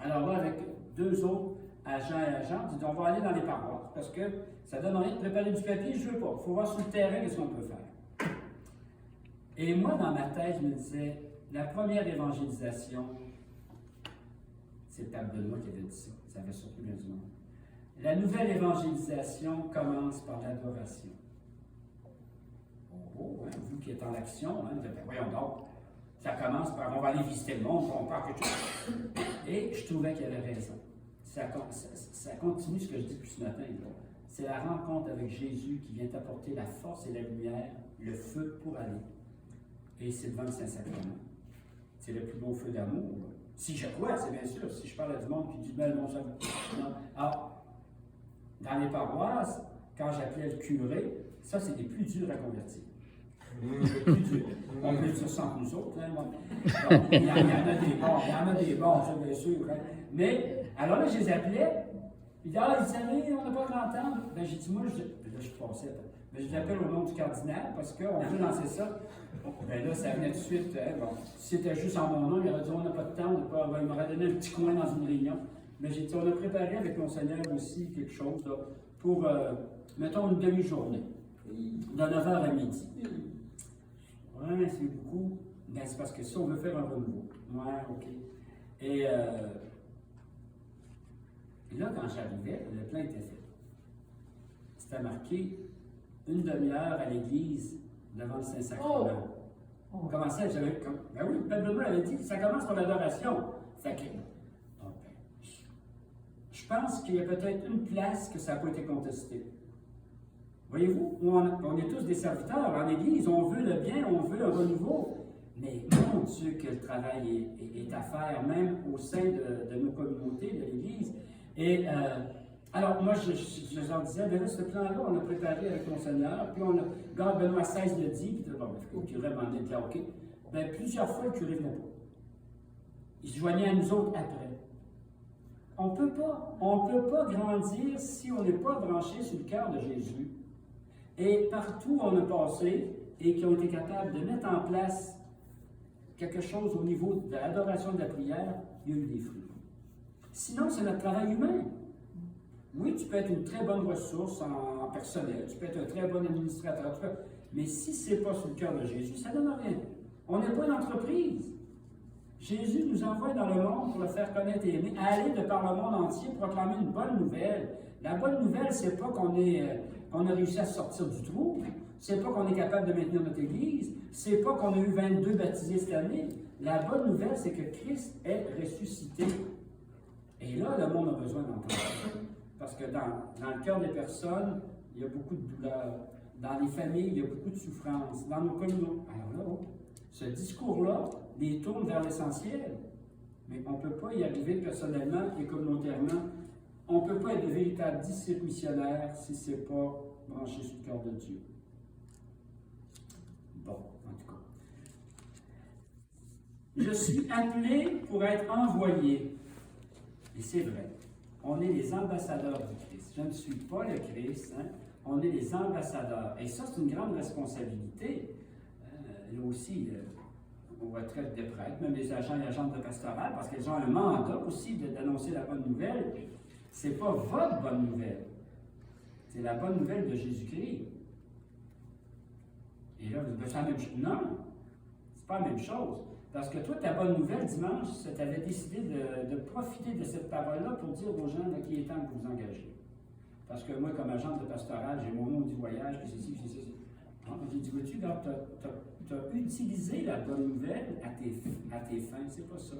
Alors là, avec 2 autres agents et agentes, on dit on va aller dans les paroisses parce que ça donne rien de préparer du papier, je ne veux pas. Il faut voir sur le terrain qu'est-ce qu'on peut faire. Et moi, dans ma tête, je me disais, la première évangélisation, c'est le Pape Benoît qui avait dit ça, ça avait surpris bien du monde. La nouvelle évangélisation commence par l'adoration. Oh, hein, vous qui êtes en action, hein, vous dites, voyons donc. Ça commence par on va aller visiter le monde, on parle quelque chose. Et je trouvais qu'il avait raison. Ça continue ce que je dis depuis ce matin. C'est la rencontre avec Jésus qui vient apporter la force et la lumière, le feu pour aller. Et c'est devant le Saint-Sacrement. C'est le plus beau feu d'amour. Si je crois, c'est bien sûr. Si je parle à du monde qui dit ben non, ça non. Alors, dans les paroisses, quand j'appelais le curé, ça c'est des plus durs à convertir. Plus dur. On peut dire ça entre nous autres. Hein, bon, il y en a des bons, ça bien sûr. Hein. Mais, alors là, je les appelais. Ils disaient, ah, vous savez, on n'a pas grand temps. Ben, j'ai dit, moi, là, je passais. Ben, je l'appelle au nom du cardinal parce qu'on veut lancer ça. Ben là, ça venait tout de suite. Hein, bon, si c'était juste en mon nom, il aurait dit, on n'a pas de temps, il m'aurait donné un petit coin dans une réunion. Mais j'ai dit, on a préparé avec Monseigneur aussi quelque chose là, pour, mettons, une demi-journée, de 9h à midi. Ouais, c'est beaucoup. Ben, c'est parce que ça, on veut faire un renouveau. Ouais, OK. Et là, quand j'arrivais, le plan était fait. C'était marqué une demi-heure à l'église devant le Saint-Sacrement. Oh. On commençait, j'avais. Ben oui, le Père Benoît avait dit, ça commence par l'adoration. Fait que. Je pense qu'il y a peut-être une place que ça n'a pas été contesté. Voyez-vous, on est tous des serviteurs en Église, on veut le bien, on veut un renouveau. Mais mon Dieu, que le travail est à faire, même au sein de nos communautés, de l'Église. Et alors, moi, je leur disais, bien là, ce plan-là, on l'a préparé avec Monseigneur, puis quand Benoît XVI le dit, puis bon, le curé m'en est là, OK. Bien, plusieurs fois, le curé ne venait pas. Il se joignait à nous autres après. On ne peut pas grandir si on n'est pas branché sur le cœur de Jésus. Et partout où on a passé et qui ont été capables de mettre en place quelque chose au niveau de l'adoration de la prière, il y a eu des fruits. Sinon, c'est notre travail humain. Oui, tu peux être une très bonne ressource en personnel, tu peux être un très bon administrateur, mais si ce n'est pas sur le cœur de Jésus, ça ne donne rien. On n'est pas une entreprise. Jésus nous envoie dans le monde pour le faire connaître et aimer, aller de par le monde entier proclamer une bonne nouvelle. La bonne nouvelle, c'est pas qu'on a réussi à sortir du trou, c'est pas qu'on est capable de maintenir notre Église, c'est pas qu'on a eu 22 baptisés cette année. La bonne nouvelle, c'est que Christ est ressuscité. Et là, le monde a besoin d'entendre ça. Parce que dans le cœur des personnes, il y a beaucoup de douleur, Dans les familles, il y a beaucoup de souffrance. Dans nos communautés. Alors là, ce discours-là les tourne vers l'essentiel. Mais on ne peut pas y arriver personnellement et communautairement. On ne peut pas être de véritables disciples missionnaires si ce n'est pas branché sur le cœur de Dieu. Bon, en tout cas. Je suis appelé pour être envoyé. Et c'est vrai. On est les ambassadeurs du Christ. Je ne suis pas le Christ, hein? On est les ambassadeurs. Et ça, c'est une grande responsabilité. Là aussi, on retraite des prêtres, même les agents et agentes de pastoral, parce qu'ils ont un mandat aussi d'annoncer la bonne nouvelle. Ce n'est pas votre bonne nouvelle. C'est la bonne nouvelle de Jésus-Christ. Et là, vous dites, c'est la même chose. Non, c'est pas la même chose. Parce que toi, ta bonne nouvelle, dimanche, c'est que tu avais décidé de profiter de cette parole-là pour dire aux gens qu'il est temps que vous vous engagez. Parce que moi, comme agent de pastoral, j'ai mon nom du voyage, puis c'est ci, puis c'est ça. J'ai dit, vois-tu, tu as utilisé la bonne nouvelle à tes fins, c'est pas ça.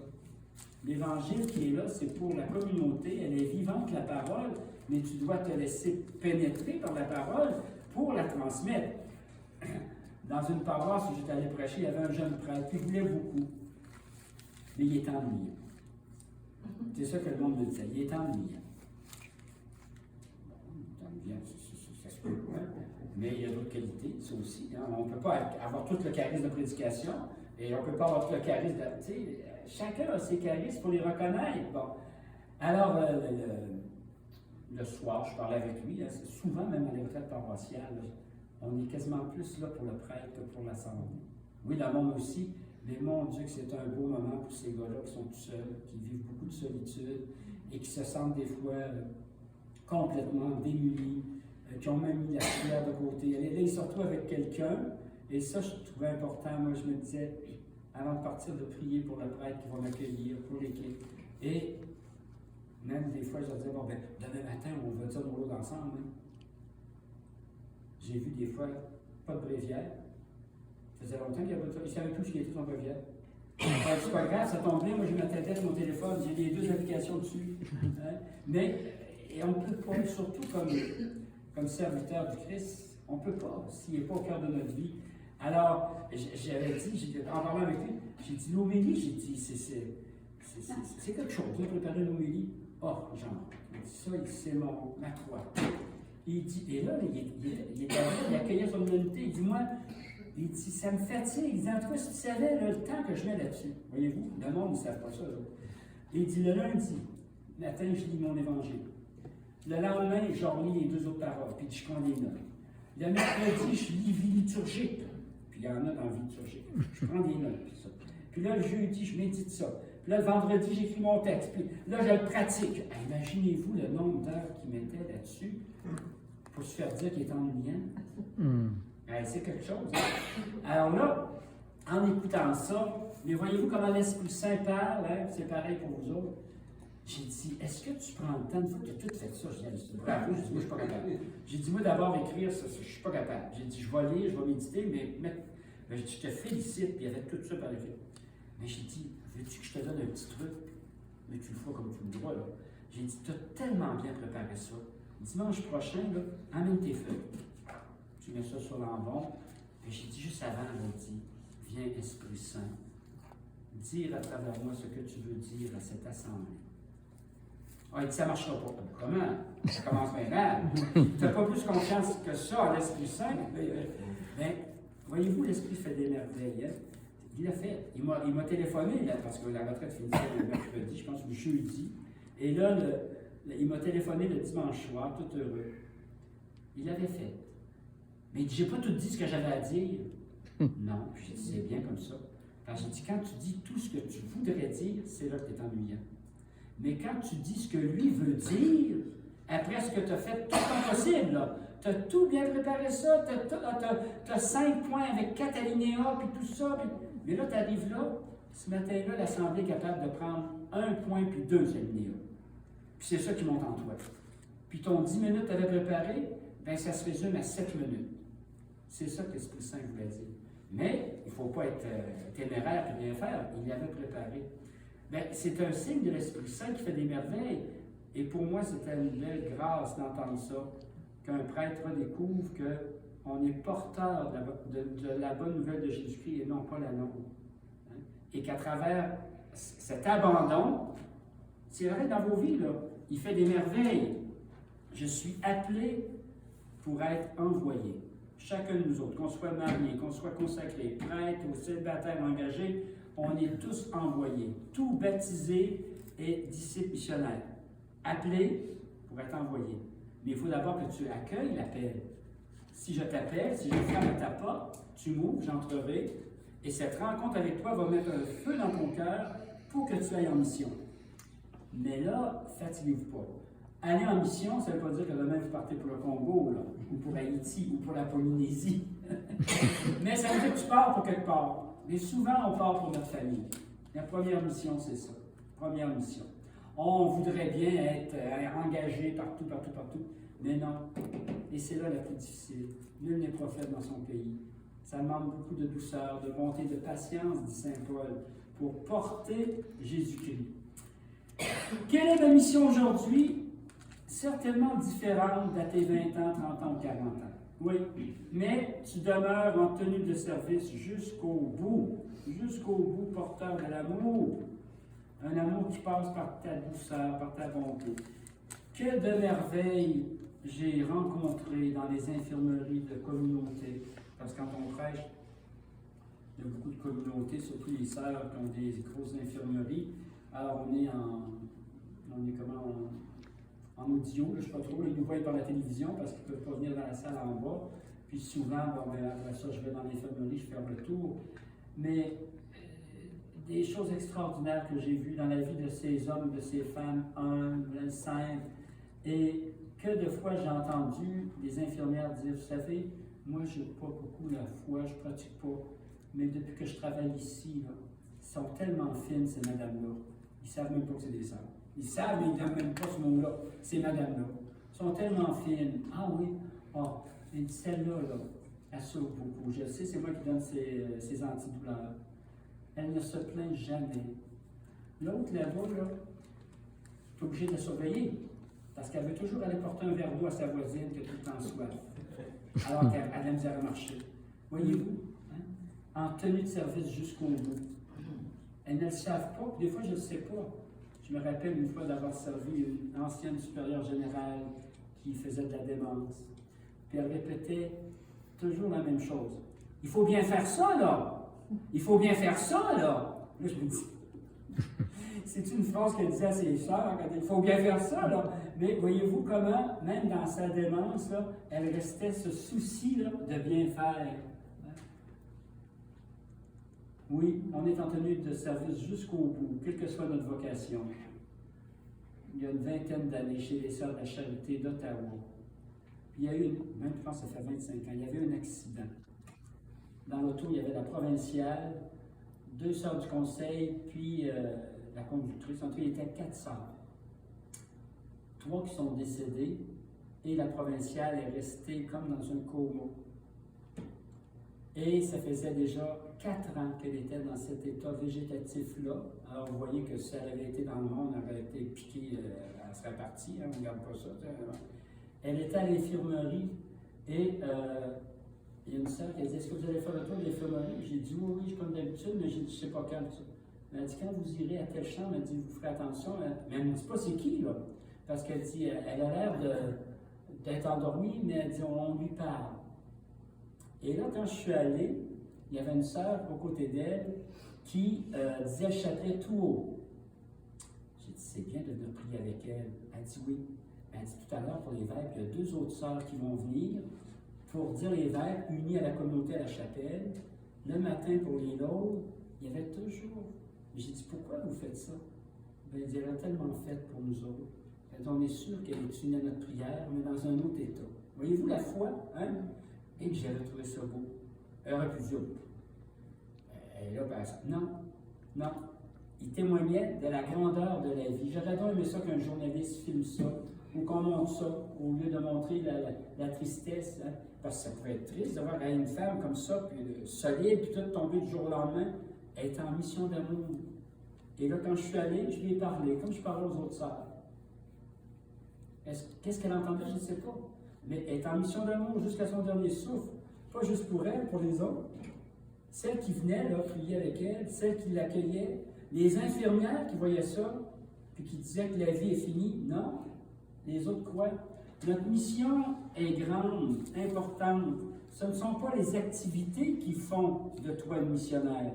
L'Évangile qui est là, c'est pour la communauté, elle est vivante, la parole, mais tu dois te laisser pénétrer par la parole pour la transmettre. Dans une paroisse où j'étais allé prêcher, il y avait un jeune prêtre qui voulait beaucoup, mais il est ennuyeux. C'est ça que le monde me disait, il est ennuyeux. Ça se peut, hein? Mais il y a d'autres qualités, ça aussi. Hein? On ne peut pas avoir tout le charisme de prédication et on ne peut pas avoir tout le charisme de... Chacun a ses charismes, il faut les reconnaître. Bon. Alors, le soir, je parlais avec lui, hein, souvent, même à les retraites paroissiales, on est quasiment plus là pour le prêtre que pour l'assemblée. Oui, le monde aussi, mais mon Dieu, que c'est un beau moment pour ces gars-là qui sont tout seuls, qui vivent beaucoup de solitude et qui se sentent des fois complètement démunis, qui ont même mis la prière de côté. Et là, ils se retrouvent avec quelqu'un, et ça, je trouvais important. Moi, je me disais, avant de partir, de prier pour le prêtre qui va m'accueillir, pour l'équipe. Et même des fois, je leur disais, bon, ben, demain matin, on va dire nos lots ensemble. Hein? J'ai vu des fois, pas de bréviaire. Ça faisait longtemps qu'il y avait pas de ça. Ils savaient tous ce qui était son bréviaire. C'est pas grave, ça tombe bien. Moi, j'ai ma tablette, mon téléphone, j'ai les deux applications dessus. Hein? Mais, et on ne peut pas, surtout comme serviteur du Christ, on ne peut pas, s'il n'est pas au cœur de notre vie. Alors, j'avais dit, en parlant avec lui, j'ai dit, l'homélie, j'ai dit, c'est quelque chose, de préparer une homélie. Oh, genre, ça, c'est ma croix. Il dit, et là, il accueillait son humanité, il dit, moi, il dit, ça me fatigue. Il dit, en tout cas, si tu savais le temps que je mets là-dessus. Voyez-vous, le monde ne savent pas ça. Là. Il dit, le lundi matin, je lis mon évangile. Le lendemain, je relis les deux autres paroles, puis je prends les notes. Le mercredi, je lis vie liturgique. Puis il y en a dans vie liturgique. Je prends des notes, puis ça. Puis là, le jeudi, je médite ça. Puis là, le vendredi, j'écris mon texte. Puis là, je le pratique. Imaginez-vous le nombre d'heures qu'il mettait là-dessus pour se faire dire qu'il est ennuyant. C'est quelque chose. Hein? Alors là, en écoutant ça, mais voyez-vous comment l'Esprit Saint parle, hein? C'est pareil pour vous autres. J'ai dit, est-ce que tu prends le temps, une fois que tu as tout fait ça, j'ai dit, bravo, j'ai dit, moi, je ne suis pas capable. J'ai dit, moi, d'abord, écrire, ça, je ne suis pas capable. J'ai dit, je vais lire, je vais méditer, mais je te félicite, puis il y avait tout ça par écrit. Mais j'ai dit, veux-tu que je te donne un petit truc? Mais tu le feras comme tu me diras, là. J'ai dit, tu as tellement bien préparé ça. Dimanche prochain, là, amène tes feuilles. Tu mets ça sur l'embon. Et j'ai dit, juste avant, j'ai dit, viens, Esprit Saint, dire à travers moi ce que tu veux dire à cette assemblée. Ah, il dit, ça ne marchera pas. Comment? Ça commence maintenant. Tu n'as pas plus confiance que ça à l'Esprit Saint. Mais, voyez-vous, l'Esprit fait des merveilles. Hein? Il l'a fait. Il m'a téléphoné, là, parce que la retraite finissait le mercredi, je pense, le jeudi. Et là, il m'a téléphoné le dimanche soir, tout heureux. Il l'avait fait. Mais il dit, j'ai pas tout dit ce que j'avais à dire. Non, j'ai dit, c'est bien comme ça. Alors, j'ai dit, quand tu dis tout ce que tu voudrais dire, c'est là que tu es ennuyant. Mais quand tu dis ce que lui veut dire, après ce que tu as fait, tout est possible, tu as tout bien préparé ça, tu as 5 points avec 4 alinéas, puis tout ça. Mais là, tu arrives là, ce matin-là, l'Assemblée est capable de prendre 1 point puis 2 alinéas. Puis c'est ça qui monte en toi. Puis ton 10 minutes que tu avais préparé, bien, ça se résume à 7 minutes. C'est ça que l'Esprit Saint voulait dire. Mais il ne faut pas être téméraire et rien faire. Il l'avait préparé. Bien, c'est un signe de l'Esprit Saint qui fait des merveilles. Et pour moi, c'était une belle grâce d'entendre ça, qu'un prêtre découvre On est porteur de la bonne nouvelle de Jésus-Christ et non pas la nôtre. Hein? Et qu'à travers cet abandon, c'est vrai dans vos vies, là, il fait des merveilles. Je suis appelé pour être envoyé. Chacun de nous autres, qu'on soit mariés, qu'on soit consacrés, prêtres ou célibataires engagés, on est tous envoyés, tous baptisés et disciples missionnaires. Appelés pour être envoyés. Mais il faut d'abord que tu accueilles l'appel. Si je t'appelle, si je ferme ta porte, tu m'ouvres, j'entrerai, et cette rencontre avec toi va mettre un feu dans ton cœur pour que tu ailles en mission. Mais là, fatiguez-vous pas. Aller en mission, ça ne veut pas dire que demain vous partez pour le Congo, là, ou pour Haïti, ou pour la Polynésie. Mais ça veut dire que tu pars pour quelque part. Mais souvent, on part pour notre famille. La première mission, c'est ça. Première mission. On voudrait bien être engagé partout, partout, partout. Mais non. Et c'est là la plus difficile. Nul n'est prophète dans son pays. Ça demande beaucoup de douceur, de bonté, de patience, dit saint Paul, pour porter Jésus-Christ. Quelle est ma mission aujourd'hui? Certainement différente d'à tes 20 ans, 30 ans ou 40 ans. Oui, mais tu demeures en tenue de service jusqu'au bout, porteur de l'amour. Un amour qui passe par ta douceur, par ta bonté. Que de merveilles j'ai rencontrées dans les infirmeries de communauté. Parce que quand on prêche, il y a beaucoup de communautés, surtout les sœurs qui ont des grosses infirmeries. Alors on est en audio, je ne sais pas trop, ils nous voient par la télévision parce qu'ils ne peuvent pas venir dans la salle en bas. Puis souvent, après ça, je vais dans l'infirmerie, je fais le tour. Mais des choses extraordinaires que j'ai vues dans la vie de ces hommes, de ces femmes humbles, simples. Et que de fois j'ai entendu des infirmières dire, vous savez, moi je n'ai pas beaucoup la foi, je ne pratique pas, mais depuis que je travaille ici, là, ils sont tellement fines ces madames-là. Ils ne savent même pas que c'est des sœurs. Ils savent, mais ils ne donnent même pas ce mot-là. Ces madames-là. Ils sont tellement fines. Ah oui, oh, et celle-là, là, elle sauve beaucoup. Je sais, c'est moi qui donne ces antidouleurs. Elle ne se plaint jamais. L'autre là-bas, là, tu es obligé de la surveiller. Parce qu'elle veut toujours aller porter un verre d'eau à sa voisine qui a tout le temps soif. Alors qu'elle a de la misère à marcher. Voyez-vous? Hein? En tenue de service jusqu'au bout. Elles ne le savent pas, puis des fois je ne le sais pas. Je me rappelle une fois d'avoir servi une ancienne supérieure générale qui faisait de la démence. Puis elle répétait toujours la même chose. Il faut bien faire ça, là! Il faut bien faire ça, là! Là, je me dis, c'est une phrase qu'elle disait à ses sœurs quand il faut bien faire ça, là. Mais voyez-vous comment, même dans sa démence, là, elle restait ce souci là, de bien faire. Oui, on est en tenue de service jusqu'au bout, quelle que soit notre vocation. Il y a une vingtaine d'années, chez les Sœurs de la Charité d'Ottawa, puis il y a eu, même je pense que ça fait 25 ans, il y avait un accident. Dans l'auto, il y avait la provinciale, 2 sœurs du conseil, puis la conductrice. En tout, il y était 4 sœurs. 3 qui sont décédées, et la provinciale est restée comme dans un coma. Et ça faisait déjà 4 ans qu'elle était dans cet état végétatif-là. Alors, vous voyez que si elle avait été dans le monde, elle aurait été piquée, elle serait partie, hein, on ne regarde pas ça. Elle était à l'infirmerie et il y a une sœur qui a dit, est-ce que vous allez faire le tour de l'infirmerie? J'ai dit, oui, oui, comme d'habitude, mais j'ai dit, je ne sais pas quand. Elle a dit, quand vous irez à telle chambre, elle dit, vous ferez attention. Mais elle ne me dit pas c'est qui, là. Parce qu'elle dit, elle a l'air d'être endormie, mais elle dit, on lui parle. Et là, quand je suis allé, il y avait une sœur aux côtés d'elle qui disait le chapelet tout haut. J'ai dit, c'est bien de venir prier avec elle. Elle dit oui. Elle dit tout à l'heure pour les vêpres, il y a 2 autres sœurs qui vont venir pour dire les vêpres unis à la communauté à la chapelle. Le matin pour les nôtres, il y avait toujours. J'ai dit, pourquoi vous faites ça? Ben, elle dit, elle a tellement fait pour nous autres. Elle dit, on est sûr qu'elle est unie à notre prière, mais dans un autre état. Voyez-vous la foi, hein? Et j'avais trouvé ça beau. Elle aurait pu dire, et là, ben, non. Il témoignait de la grandeur de la vie. J'aurais donc aimé ça qu'un journaliste filme ça, ou qu'on montre ça, au lieu de montrer la tristesse. Hein? Parce que ça pourrait être triste d'avoir une femme comme ça, puis solide, puis tout tomber du jour au lendemain. Elle est en mission d'amour. Et là, quand je suis allé, je lui ai parlé, comme je parlais aux autres sœurs. Qu'est-ce qu'elle entendait, je ne sais pas. Mais elle est en mission d'amour jusqu'à son dernier souffle. pas juste pour elle, pour les autres. Celles qui venaient là, prier avec elle, celles qui l'accueillaient, les infirmières qui voyaient ça, puis qui disaient que la vie est finie. Non, les autres croient. Notre mission est grande, importante. Ce ne sont pas les activités qui font de toi un missionnaire.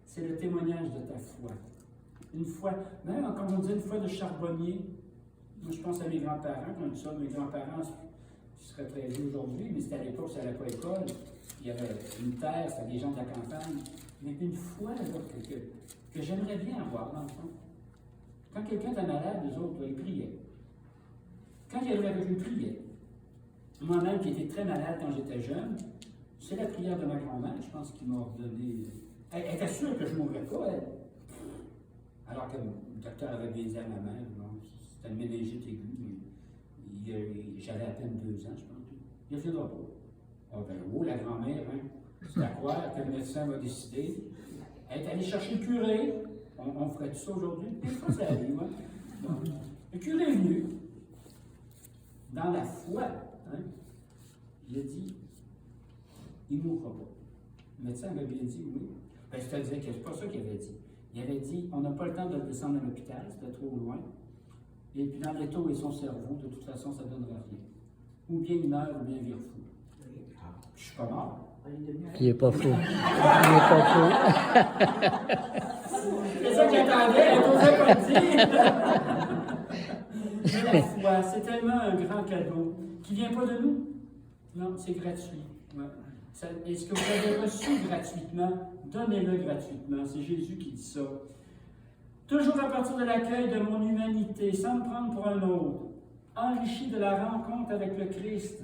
C'est le témoignage de ta foi. Une foi, même comme on dit, une foi de charbonnier. Moi, je pense à mes grands-parents, quand ça, mes grands-parents, je serais très vieux aujourd'hui, mais c'était à l'époque, ça n'allait pas à l'école. Il y avait une terre, c'était des gens de la campagne. Mais une foi là, que j'aimerais bien avoir, dans le fond. Quand quelqu'un était malade, les autres, ils priaient. Quand il arrivait avec eux, ils priaient. Moi-même, qui étais très malade quand j'étais jeune, c'est la prière de ma grand-mère, je pense, qui m'a ordonné. Elle était sûre que je ne mourrais pas, elle. Alors que le docteur avait baisé à ma mère, c'était une méningite aiguë. J'avais à peine 2 ans, je pense. Il ne viendra pas. Ah ben, oh, la grand-mère, hein. C'est à croire que le médecin va décider. Elle est allée chercher le curé. On ferait tout ça aujourd'hui. Des fois, ça arrive, hein. Donc, le curé est venu. Dans la foi, hein, il a dit, il ne mourra pas. Le médecin avait bien dit oui. Ben, c'est-à-dire que c'est pas ça qu'il avait dit. Il avait dit, on n'a pas le temps de le descendre à l'hôpital, c'était trop loin. Et puis dans l'état où est son cerveau, de toute façon, ça ne donnera rien. Ou bien il meurt, ou bien il vire fou. Je suis pas mort. Il n'est pas fou. Il n'est pas fou. C'est ça qu'il attendait, elle n'osait pas le dire. Mais la foi, c'est tellement un grand cadeau qui ne vient pas de nous. Non, c'est gratuit. Ouais. Est-ce que vous avez reçu gratuitement? Donnez-le gratuitement. C'est Jésus qui dit ça. Toujours à partir de l'accueil de mon humanité, sans me prendre pour un autre, enrichi de la rencontre avec le Christ,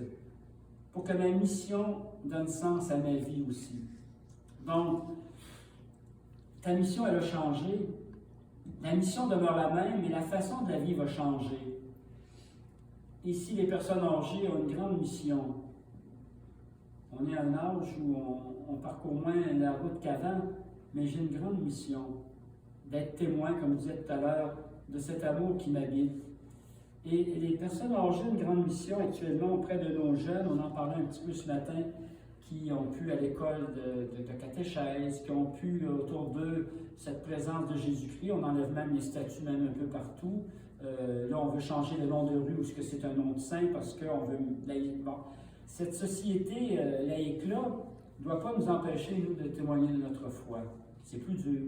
pour que ma mission donne sens à ma vie aussi. Donc, ta mission, elle a changé. La mission demeure la même, mais la façon de la vie va changer. Ici, les personnes âgées ont une grande mission. On est à un âge où on parcourt moins la route qu'avant, mais j'ai une grande mission d'être témoin, comme je disais tout à l'heure, de cet amour qui m'habite. Et les personnes âgées ont une grande mission actuellement auprès de nos jeunes, on en parlait un petit peu ce matin, qui ont pu à l'école de catéchèse, qui ont pu autour d'eux cette présence de Jésus-Christ. On enlève même les statues même un peu partout. Là, on veut changer le nom de rue où c'est un nom de saint parce qu'on veut... Bon, cette société laïque-là ne doit pas nous empêcher, nous, de témoigner de notre foi. C'est plus dur.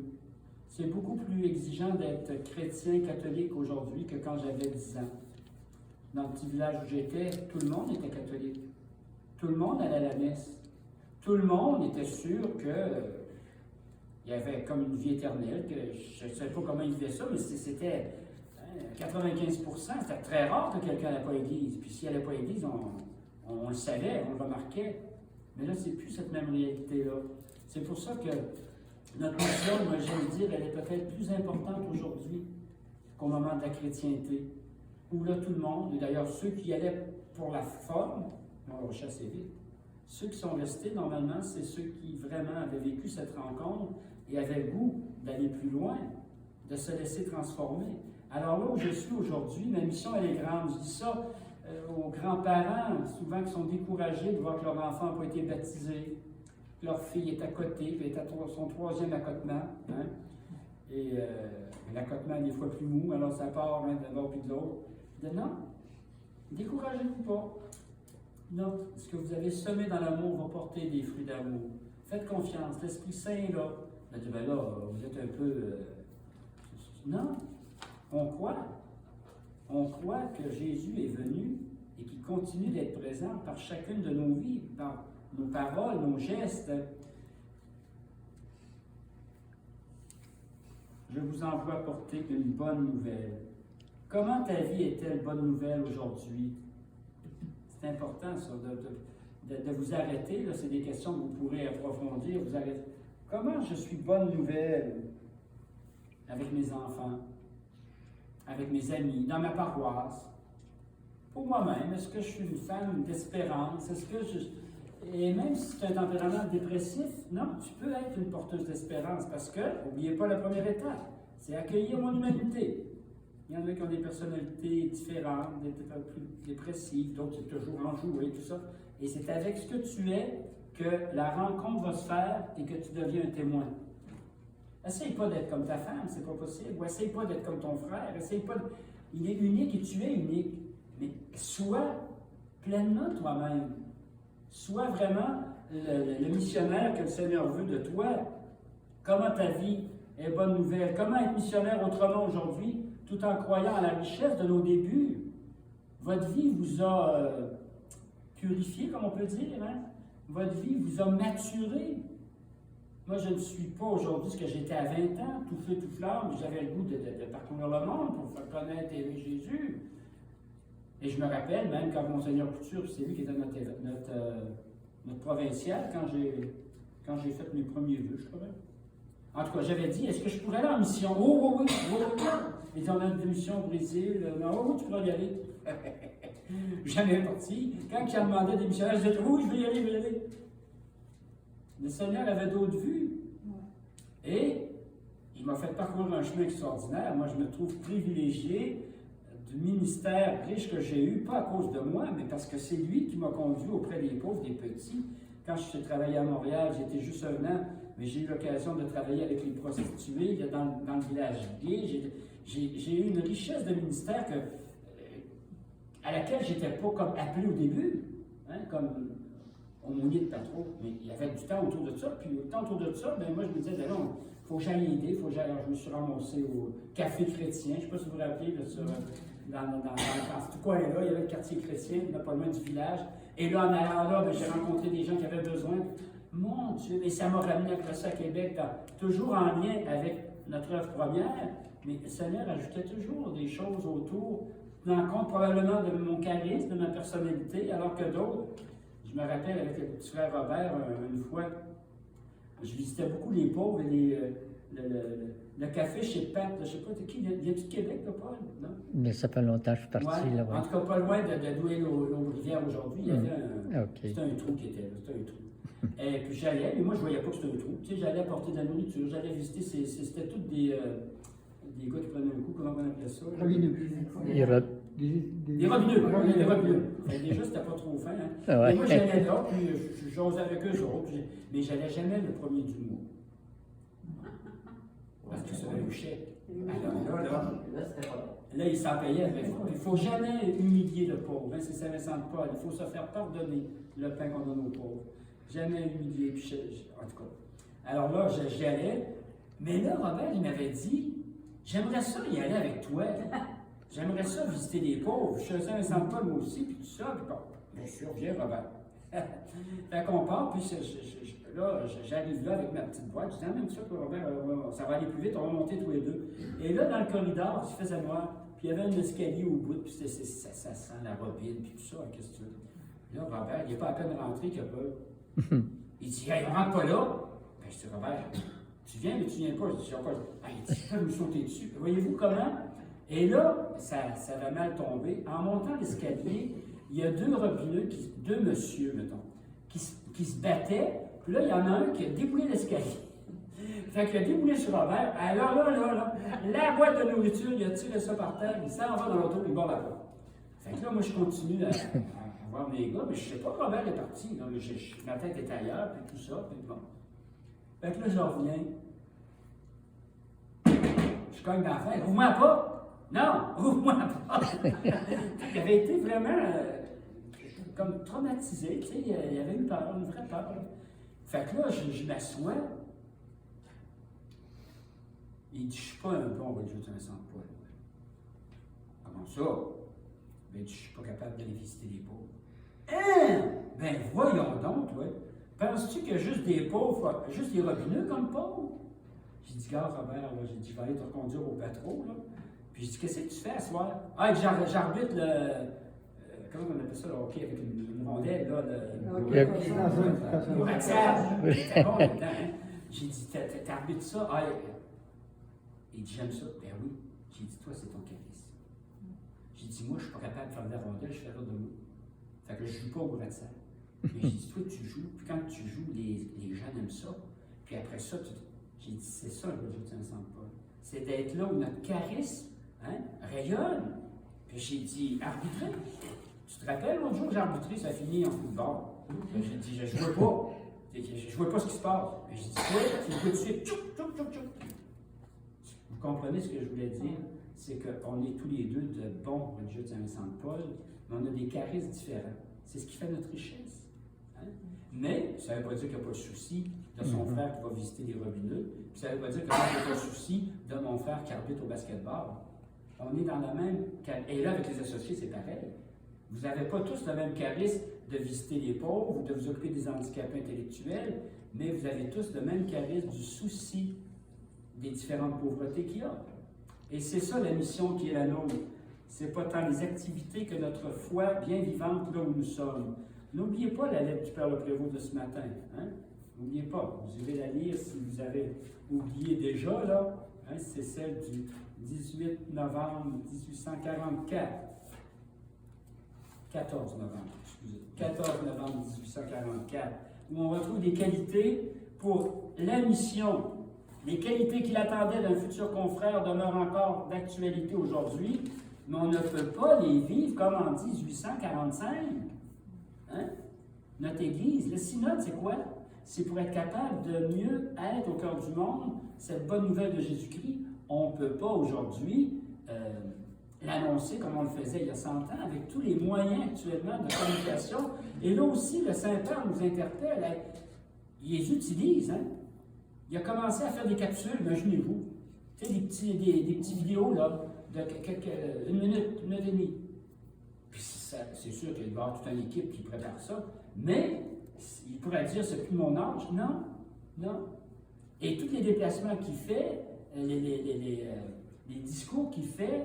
C'est beaucoup plus exigeant d'être chrétien catholique aujourd'hui que quand j'avais 10 ans. Dans le petit village où j'étais, tout le monde était catholique. Tout le monde allait à la messe. Tout le monde était sûr qu'il y avait comme une vie éternelle, que je ne sais pas comment ils vivaient ça, mais c'était 95%, c'était très rare que quelqu'un n'allait pas à l'église. Puis s'il n'allait pas à l'église, on le savait, on le remarquait. Mais là, c'est plus cette même réalité-là. C'est pour ça que notre mission, moi, je veux dire, elle est peut-être plus importante aujourd'hui qu'au moment de la chrétienté, où là, tout le monde, et d'ailleurs ceux qui allaient pour la forme, on va chasser vite. Ceux qui sont restés, normalement, c'est ceux qui vraiment avaient vécu cette rencontre et avaient le goût d'aller plus loin, de se laisser transformer. Alors là où je suis aujourd'hui, ma mission, elle est grande. Je dis ça aux grands-parents, souvent qui sont découragés de voir que leur enfant n'a pas été baptisé, que leur fille est à côté, puis est à son 3e accotement. Hein? Et l'accotement est des fois plus mou, alors ça part d'un bord puis de l'autre. Je dis non, découragez-vous pas. Non, ce que vous avez semé dans l'amour va porter des fruits d'amour. Faites confiance. L'Esprit Saint, là, elle dit, ben là, vous êtes un peu... Non, on croit. On croit que Jésus est venu et qu'il continue d'être présent par chacune de nos vies, par nos paroles, nos gestes. Je vous envoie porter une bonne nouvelle. Comment ta vie est-elle bonne nouvelle aujourd'hui? C'est important, ça, de vous arrêter. Là, c'est des questions que vous pourrez approfondir. Vous arrêtez. Comment je suis bonne nouvelle avec mes enfants, avec mes amis, dans ma paroisse? Pour moi-même, est-ce que je suis une femme d'espérance? Est-ce que Et même si tu as un tempérament dépressif, non, tu peux être une porteuse d'espérance parce que, n'oubliez pas la première étape, c'est accueillir mon humanité. Il y en a qui ont des personnalités différentes, des plus dépressives, d'autres c'est toujours enjoué, tout ça. Et c'est avec ce que tu es que la rencontre va se faire et que tu deviens un témoin. Essaye pas d'être comme ta femme, c'est pas possible. Ou essaye pas d'être comme ton frère. Essaye pas de... Il est unique et tu es unique. Mais sois pleinement toi-même. Sois vraiment le missionnaire que le Seigneur veut de toi. Comment ta vie est bonne nouvelle? Comment être missionnaire autrement aujourd'hui, tout en croyant à la richesse de nos débuts? Votre vie vous a purifié, comme on peut dire. Hein? Votre vie vous a maturé. Moi, je ne suis pas aujourd'hui ce que j'étais à 20 ans, tout feu, tout flamme. J'avais le goût de parcourir le monde pour faire connaître Jésus. Et je me rappelle, même quand Monseigneur Couture, c'est lui qui était notre provincial, quand j'ai fait mes premiers vœux, je crois. En tout cas, j'avais dit, est-ce que je pourrais aller en mission? Oh, oui. Et on a une mission au Brésil. Oh, oui, tu pourrais y aller. Jamais parti. Quand il a demandé des missionnaires, je disais, oui, je vais y aller. Le Seigneur avait d'autres vues. Et il m'a fait parcourir un chemin extraordinaire. Moi, je me trouve privilégié du ministère riche que j'ai eu, pas à cause de moi, mais parce que c'est lui qui m'a conduit auprès des pauvres, des petits. Quand je suis travaillé à Montréal, j'étais juste un an, mais j'ai eu l'occasion de travailler avec les prostituées dans le village gay. J'ai eu une richesse de ministère à laquelle je n'étais pas comme appelé au début, hein, comme aumônier de patron, mais il y avait du temps autour de ça. Puis le temps autour de ça, ben moi je me disais, non, il faut que j'aille aider, alors je me suis ramassé au café chrétien, je ne sais pas si vous vous rappelez, là, dans ce coin-là, il y avait le quartier chrétien, pas loin du village. Et là, en allant là, ben, j'ai rencontré des gens qui avaient besoin. Mon Dieu, et ça m'a ramené après ça à Québec, toujours en lien avec notre œuvre première, mais le Seigneur ajoutait toujours des choses autour, tenant compte probablement de mon charisme, de ma personnalité, alors que d'autres, je me rappelle avec le petit frère Robert, une fois, je visitais beaucoup les pauvres et le café chez Pat, je ne sais pas, qui vient-tu de Québec, là, Paul? Non? Mais ça fait longtemps que je suis parti, Ouais. là. Ouais. En tout cas, pas loin d'où est l'eau rivière aujourd'hui, il y avait Okay. c'était un trou qui était là, c'était un trou. Et puis j'allais, mais moi je ne voyais pas que c'était un trou. Tu sais, j'allais apporter de la nourriture, j'allais visiter, c'était tous des gars qui prenaient un coup, comment on appelait ça? Des robineux. Déjà, c'était pas trop fin. Hein? Ah ouais. Et moi, j'allais là, puis j'osais avec eux autres, mais j'allais jamais le premier du mois. Parce que ça me chèque. Alors là, il s'en payait. Il ne faut jamais humilier le pauvre. Hein? C'est Saint Vincent de Paul. Il faut se faire pardonner le pain qu'on donne aux pauvres. Jamais humilier. En tout cas. Alors là, j'y allais. Mais là, Robert, il m'avait dit, j'aimerais ça y aller avec toi. J'aimerais ça visiter les pauvres. Je suis Saint Vincent de Paul, moi aussi, puis tout ça. Puis bon, bien sûr, viens, Robert. Fait qu'on part, puis là, j'arrive là avec ma petite boîte. Je dis, même ça, Robert, ça va aller plus vite, on va monter tous les deux. Et là, dans le corridor, il faisait noir, puis il y avait un escalier au bout, puis ça sent la robine, puis tout ça, qu'est-ce que tu veux? Là, Robert, il n'est pas à peine rentré qu'il a peur. Il dit, hey, rentre pas là. Ben, je dis, Robert, tu viens, mais tu viens pas. Je dis, pas. Ah, il dit, tu peux me sauter dessus. Voyez-vous comment? Et là, ça va mal tomber. En montant l'escalier, il y a deux robineux, deux messieurs, mettons, qui se battaient. Puis là, il y en a un qui a déboulé l'escalier. Fait qu'il a déboulé sur Robert. Alors là, la boîte de nourriture, il a tiré ça par terre, il s'en va dans l'auto, il barre la porte. Fait que là, moi, je continue à voir mes gars, mais je sais pas que Robert est parti. Là, mais ma tête est ailleurs, puis tout ça, puis bon. Fait que là, je reviens. Je cogne dans la fenêtre. Ouvre-moi pas! Non, ouvre-moi pas! Il avait été vraiment comme traumatisé, tu sais, il avait eu peur, une vraie peur. Fait que là, je m'assois. Il dit, je suis pas un bon religieux de Saint-Paul. Comment ça? Ben, je suis pas capable d'aller visiter les pauvres. Hein? Ben, voyons donc, toi. Penses-tu qu'il y a juste des pauvres, juste des robineux comme pauvres? J'ai dit, gars, Robert, là, j'ai dit, je vais aller te reconduire au patron, là. Puis j'ai dit, qu'est-ce que tu fais à ce soir? Ah, j'arbitre le. Comment on appelle ça, le hockey avec une rondelle, là? Le ratissage. C'était bon là-dedans, hein? J'ai dit, t'arbitres ça? Ah, il dit, j'aime ça. Ben oui. J'ai dit, toi, c'est ton charisme. J'ai dit, moi, je suis pas capable de faire de la rondelle, je fais de l'eau. Fait que je joue pas au ratissage. Mais j'ai dit, toi, tu joues. Puis quand tu joues, les gens aiment ça. Puis après ça, j'ai dit, c'est ça le religieux de Saint-Paul. C'est d'être là où notre charisme rayonne. Puis j'ai dit, arbitrer. Tu te rappelles, l'autre jour, j'ai arbitré, ça finit en football. J'ai dit, je ne jouais pas. Je ne jouais pas ce qui se passe. Puis j'ai dit, tu le tout de suite. Tchouc, tchouc, tchouc, tchouc. Vous comprenez ce que je voulais dire? C'est qu'on est tous les deux de bons religieux de Saint-Vincent-de-Paul, mais on a des charismes différents. C'est ce qui fait notre richesse. Mais ça ne veut pas dire qu'il n'y a pas de souci de son frère qui va visiter les robineux, puis ça ne veut pas dire qu'il n'y a pas de souci de mon frère qui arbitre au basketball. On est dans la même... Et là, avec les associés, c'est pareil. Vous n'avez pas tous le même charisme de visiter les pauvres ou de vous occuper des handicapés intellectuels, mais vous avez tous le même charisme du souci des différentes pauvretés qu'il y a. Et c'est ça la mission qui est la nôtre. Ce n'est pas tant les activités que notre foi bien vivante là où nous sommes. N'oubliez pas la lettre du Père Le Prévost de ce matin. N'oubliez pas. Vous irez la lire si vous avez oublié déjà, là. C'est celle du 18 novembre 1844. 14 novembre, excusez. 14 novembre 1844, où on retrouve des qualités pour la mission. Les qualités qu'il attendait d'un futur confrère demeurent encore d'actualité aujourd'hui, mais on ne peut pas les vivre comme en 1845. Notre Église, le synode, c'est quoi? C'est pour être capable de mieux être au cœur du monde, cette bonne nouvelle de Jésus-Christ. On ne peut pas aujourd'hui l'annoncer comme on le faisait il y a 100 ans, avec tous les moyens actuellement de communication. Et là aussi, le Saint-Père nous interpelle. Il les utilise. Il a commencé à faire des capsules, imaginez-vous. Tu sais, des petits vidéos là, de une minute et demie. Puis c'est sûr qu'il va y avoir toute une équipe qui prépare ça. Mais il pourrait dire, c'est plus mon âge. Non, non. Et tous les déplacements qu'il fait, les discours qu'il fait,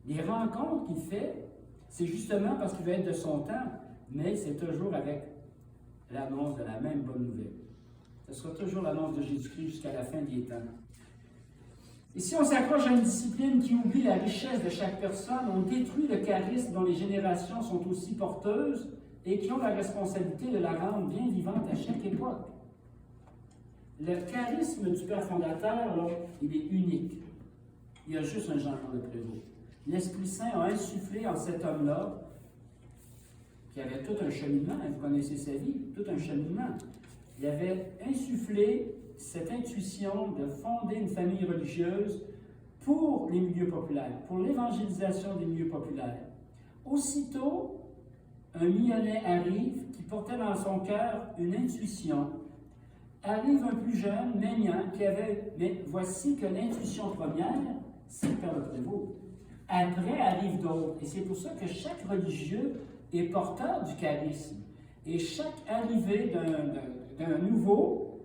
les rencontres qu'il fait, c'est justement parce qu'il veut être de son temps, mais c'est toujours avec l'annonce de la même bonne nouvelle. Ce sera toujours l'annonce de Jésus-Christ jusqu'à la fin des temps. Et si on s'accroche à une discipline qui oublie la richesse de chaque personne, on détruit le charisme dont les générations sont aussi porteuses et qui ont la responsabilité de la rendre bien vivante à chaque époque. Le charisme du Père fondateur, là, il est unique. Il y a juste un Jean-Paul Le Prévost. L'Esprit Saint a insufflé en cet homme-là, qui avait tout un cheminement, vous connaissez sa vie, tout un cheminement. Il avait insufflé cette intuition de fonder une famille religieuse pour les milieux populaires, pour l'évangélisation des milieux populaires. Aussitôt, un Lyonnais arrive qui portait dans son cœur une intuition. Arrive un plus jeune, Maignan, qui avait, mais voici que l'intuition première, c'est le Père Le Prévost. Après arrivent d'autres. Et c'est pour ça que chaque religieux est porteur du charisme. Et chaque arrivée d'un nouveau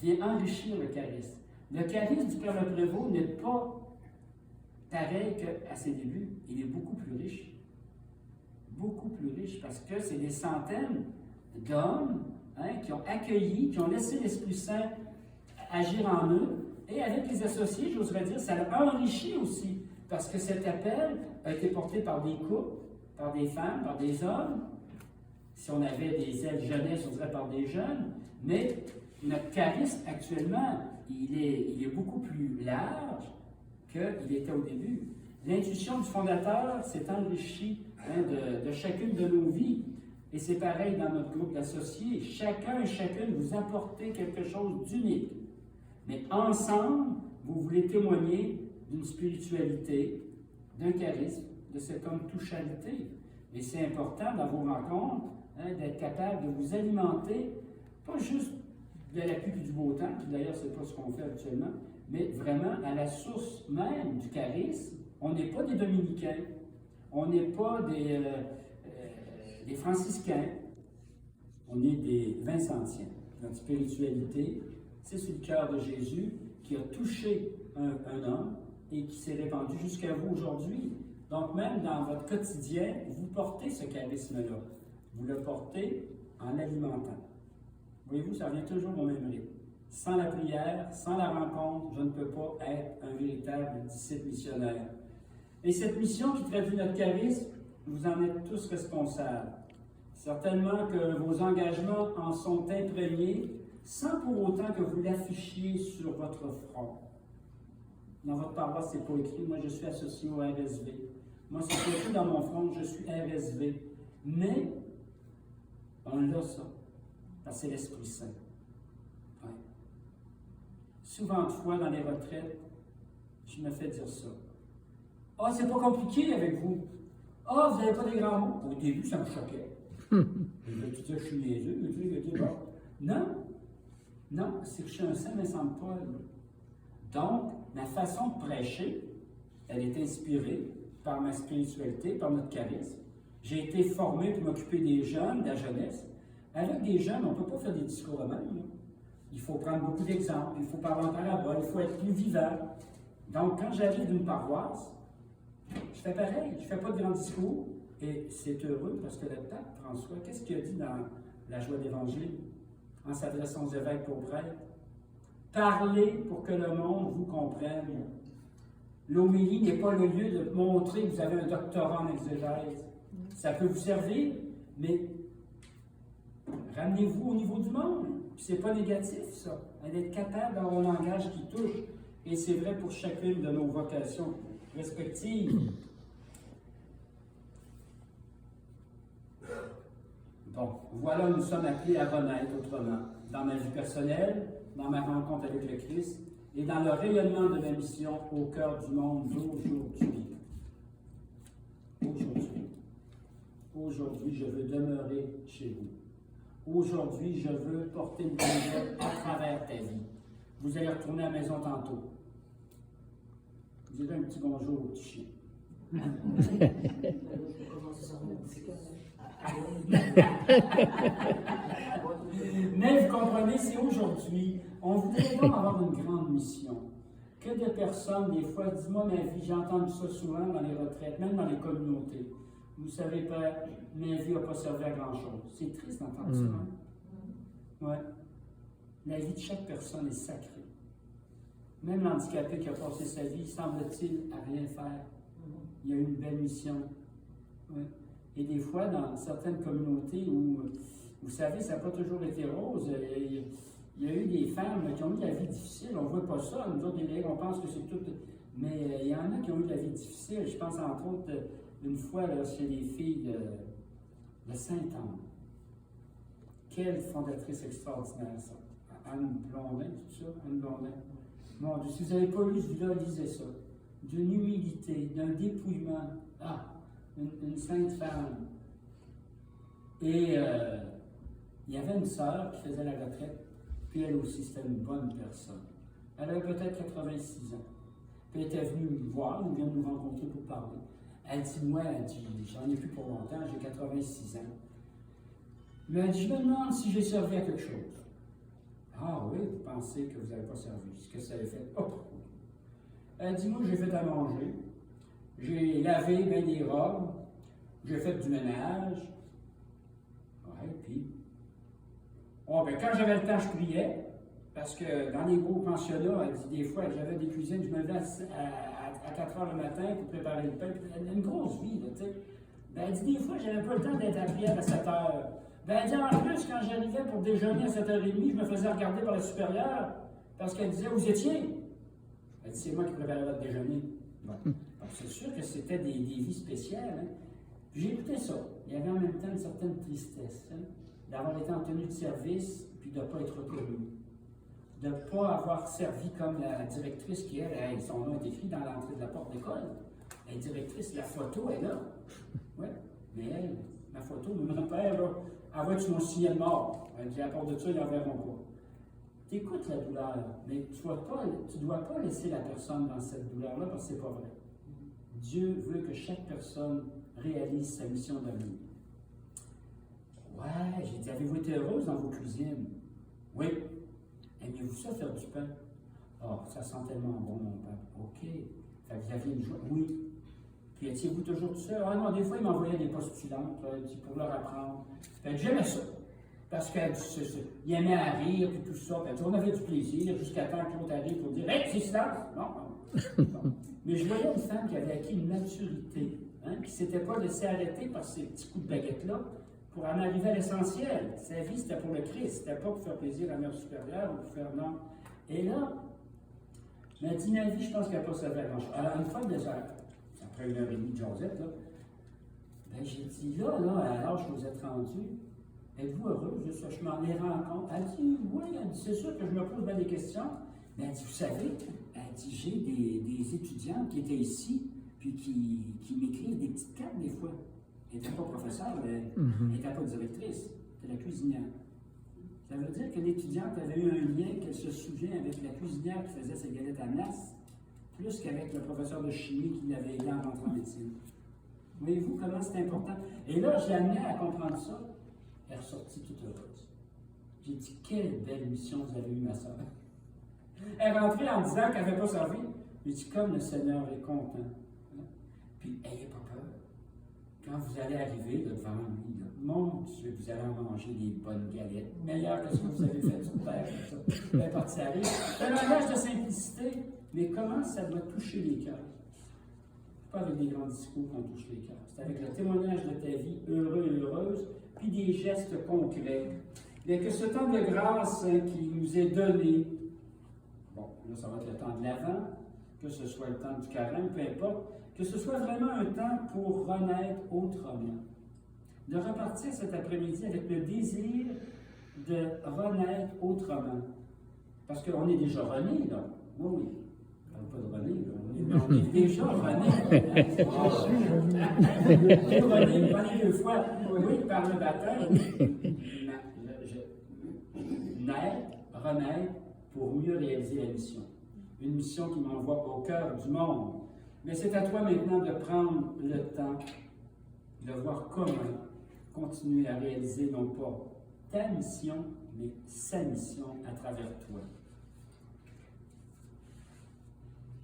vient enrichir le charisme. Le charisme du Père Le Prévost n'est pas pareil qu'à ses débuts. Il est beaucoup plus riche. Beaucoup plus riche, parce que c'est des centaines d'hommes qui ont accueilli, qui ont laissé l'Esprit Saint agir en eux. Et avec les associés, j'oserais dire, ça l'a enrichi aussi. Parce que cet appel a été porté par des couples, par des femmes, par des hommes. Si on avait des ailes jeunesse, on dirait par des jeunes. Mais notre charisme, actuellement, il est beaucoup plus large qu'il était au début. L'intuition du fondateur s'est enrichie de chacune de nos vies. Et c'est pareil dans notre groupe d'associés. Chacun et chacune, vous apportez quelque chose d'unique. Mais ensemble, vous voulez témoigner d'une spiritualité, d'un charisme, de cette homme touchalité. Et c'est important dans vos rencontres d'être capable de vous alimenter, pas juste de la pluie et du beau temps, qui d'ailleurs c'est pas ce qu'on fait actuellement, mais vraiment à la source même du charisme. On n'est pas des dominicains, on n'est pas des franciscains, on est des vincentiens. Notre spiritualité, c'est sur le cœur de Jésus qui a touché un homme et qui s'est répandu jusqu'à vous aujourd'hui. Donc même dans votre quotidien, vous portez ce charisme-là. Vous le portez en l'alimentant. Voyez-vous, ça revient toujours au même rythme. Sans la prière, sans la rencontre, je ne peux pas être un véritable disciple missionnaire. Et cette mission qui traduit notre charisme, vous en êtes tous responsables. Certainement que vos engagements en sont imprégnés, sans pour autant que vous l'affichiez sur votre front. Dans votre paroisse, c'est pas écrit. Moi, je suis associé au RSV. Moi, c'est pas écrit dans mon front, je suis RSV. Mais, on l'a ça. Parce que c'est l'Esprit Saint. Ouais. Souvent de fois, dans les retraites, je me fais dire ça. Ah, c'est pas compliqué avec vous. Ah, vous n'avez pas des grands mots. Au début, ça me choquait. Je vais te dire, je suis niaiseux. Non. Non, c'est que je suis un saint Vincent de Paul. Donc, ma façon de prêcher, elle est inspirée par ma spiritualité, par notre charisme. J'ai été formé pour m'occuper des jeunes, de la jeunesse. Avec des jeunes, on ne peut pas faire des discours de même. Là. Il faut prendre beaucoup d'exemples, il faut parler en parabole, il faut être plus vivant. Donc, quand j'arrive d'une paroisse, je fais pareil, je ne fais pas de grands discours. Et c'est heureux parce que le pape François, qu'est-ce qu'il a dit dans la joie d'Évangile, en s'adressant aux évêques pour prêtres? Parlez pour que le monde vous comprenne. L'homélie n'est pas le lieu de montrer que vous avez un doctorat en exégèse. Ça peut vous servir, mais ramenez-vous au niveau du monde. Puis c'est pas négatif, ça. D'être capable d'avoir un langage qui touche. Et c'est vrai pour chacune de nos vocations respectives. Bon, voilà, nous sommes appelés à renaître autrement, dans ma vie personnelle, dans ma rencontre avec le Christ, et dans le rayonnement de ma mission au cœur du monde d'aujourd'hui. Aujourd'hui, je veux demeurer chez vous. Aujourd'hui, je veux porter une lumière à travers ta vie. Vous allez retourner à la maison tantôt. Vous direz un petit bonjour au petit chien. Mais vous comprenez, c'est aujourd'hui. On voudrait donc avoir une grande mission. Que de personnes, des fois, dis-moi ma vie, j'ai entendu ça souvent dans les retraites, même dans les communautés. Vous savez pas, ma vie n'a pas servi à grand-chose. C'est triste d'entendre ça. Hein? Ouais. La vie de chaque personne est sacrée. Même l'handicapé qui a passé sa vie, semble-t-il, à rien faire. Il a eu une belle mission. Ouais. Et des fois, dans certaines communautés où, vous savez, ça n'a pas toujours été rose, il y a eu des femmes qui ont eu la vie difficile. On ne voit pas ça. Nous autres, on pense que c'est tout. Mais il y en a qui ont eu la vie difficile. Je pense entre autres, une fois, là, chez les filles de Sainte-Anne. Quelle fondatrice extraordinaire, ça. Anne Blondin, tout ça, Anne Blondin. Mon Dieu, si vous n'avez pas lu ce livre-là, lisez ça. D'une humilité, d'un dépouillement. Ah, une sainte femme. Et il y avait une sœur qui faisait la retraite, puis elle aussi, c'était une bonne personne. Elle avait peut-être 86 ans. Puis elle était venue me voir, elle vient nous rencontrer pour parler. Elle dit, moi, j'en ai plus pour longtemps, j'ai 86 ans. Mais elle dit, je me demande si j'ai servi à quelque chose. Ah oui, vous pensez que vous n'avez pas servi. Ce que ça avait fait, hop! Elle dit, moi, j'ai fait à manger. J'ai lavé bien des robes. J'ai fait du ménage. Ouais, puis. Oh, ben, quand j'avais le temps, je priais. Parce que dans les gros pensionnats, elle dit, des fois, j'avais des cuisines, je me levais à 4 heures le matin pour préparer le pain. Elle a une grosse vie, là, tu sais. Ben, elle dit, des fois, j'avais pas le temps d'être à prière à 7 heures. Ben, elle dit, en plus, quand j'arrivais pour déjeuner à 7h30, je me faisais regarder par la supérieure. Parce qu'elle disait, où vous étiez? Elle dit, c'est moi qui préparais votre déjeuner. Bon. Donc, c'est sûr que c'était des vies spéciales. Hein? J'ai écouté ça. Il y avait en même temps une certaine tristesse hein? D'avoir été en tenue de service puis de ne pas être reconnu. De ne pas avoir servi comme la directrice qui, elle, son nom est écrit dans l'entrée de la porte d'école. La directrice, la photo est là. Oui, mais elle, la photo, mon père, là, elle va être sur mon signal mort. Elle dit, à part de ça, ils n'en verront pas. Tu écoutes la douleur, mais tu ne dois pas laisser la personne dans cette douleur-là parce que ce n'est pas vrai. Dieu veut que chaque personne réalise sa mission d'amour. Ouais, j'ai dit, avez-vous été heureuse dans vos cuisines? Oui. Aimez-vous ça, faire du pain? Oh, ça sent tellement bon, mon père. OK. Fait que vous aviez une joie? Oui. Puis étiez-vous toujours tout seul? Ah non, des fois, il m'envoyait des postulantes pour leur apprendre. Fait que j'aimais ça. Parce qu'il aimait à rire, puis tout ça. Fait on avait du plaisir jusqu'à temps que l'autre arrive pour dire « Hey, c'est silence! » Non. Mais je voyais une femme qui avait acquis une maturité, hein, qui ne s'était pas laissée arrêter par ces petits coups de baguette-là pour en arriver à l'essentiel. Sa vie, c'était pour le Christ. C'était pas pour faire plaisir à la mère supérieure ou pour faire non. Et là, Mais elle dit, Navi, je pense qu'elle n'a pas servi à grand-chose. Alors, une fois déjà, après 1h30 de Josette, là, ben, j'ai dit, là, à l'âge que vous êtes rendu, êtes-vous heureux? Je m'en ai rendu compte. Elle dit, oui, elle dit, c'est sûr que je me pose bien des questions. Mais elle dit, vous savez, elle dit, j'ai des étudiants qui étaient ici, puis qui m'écrivent des petites cartes des fois. Elle n'était pas professeure, elle n'était pas directrice, c'était la cuisinière. Ça veut dire que l'étudiante avait eu un lien qu'elle se souvient avec la cuisinière qui faisait ses galettes à glace, plus qu'avec le professeur de chimie qui l'avait aidé en rentrant en médecine. Voyez-vous comment c'est important? Et là, je l'ai amenée à comprendre ça. Elle est ressortie toute heureuse. J'ai dit, quelle belle mission vous avez eue, ma soeur. Elle est rentrée en disant qu'elle n'avait pas servi. J'ai dit, comme le Seigneur est content. Puis, ayez pas peur. Quand vous allez arriver là, devant lui, là, mon Dieu, vous allez en manger des bonnes galettes, meilleures que ce que vous avez fait sur terre. N'importe ça arrive. C'est un langage de simplicité, mais comment ça doit toucher les cœurs? Pas avec des grands discours qu'on touche les cœurs. C'est avec le témoignage de ta vie, heureux et heureuse, puis des gestes concrets. Mais que ce temps de grâce qui nous est donné, bon, là, ça va être le temps de l'Avent, que ce soit le temps du carême, peu importe, que ce soit vraiment un temps pour renaître autrement. De repartir cet après-midi avec le désir de renaître autrement. Parce qu'on est déjà rené, là. Oui, oui. On ne parle pas de rené, là. On est déjà rené. René 2 fois. Oui, par le baptême. Naître, renaître pour mieux réaliser la mission. Une mission qui m'envoie au cœur du monde. Mais c'est à toi maintenant de prendre le temps de voir comment continuer à réaliser non pas ta mission, mais sa mission à travers toi.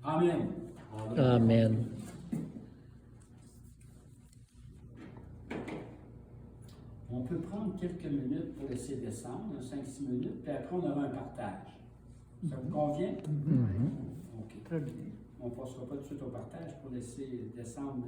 Amen. Amen. On peut prendre quelques minutes pour laisser descendre, 5-6 minutes, puis après on aura un partage. Ça vous convient? OK. Très bien. On ne passera pas tout de suite au partage pour laisser descendre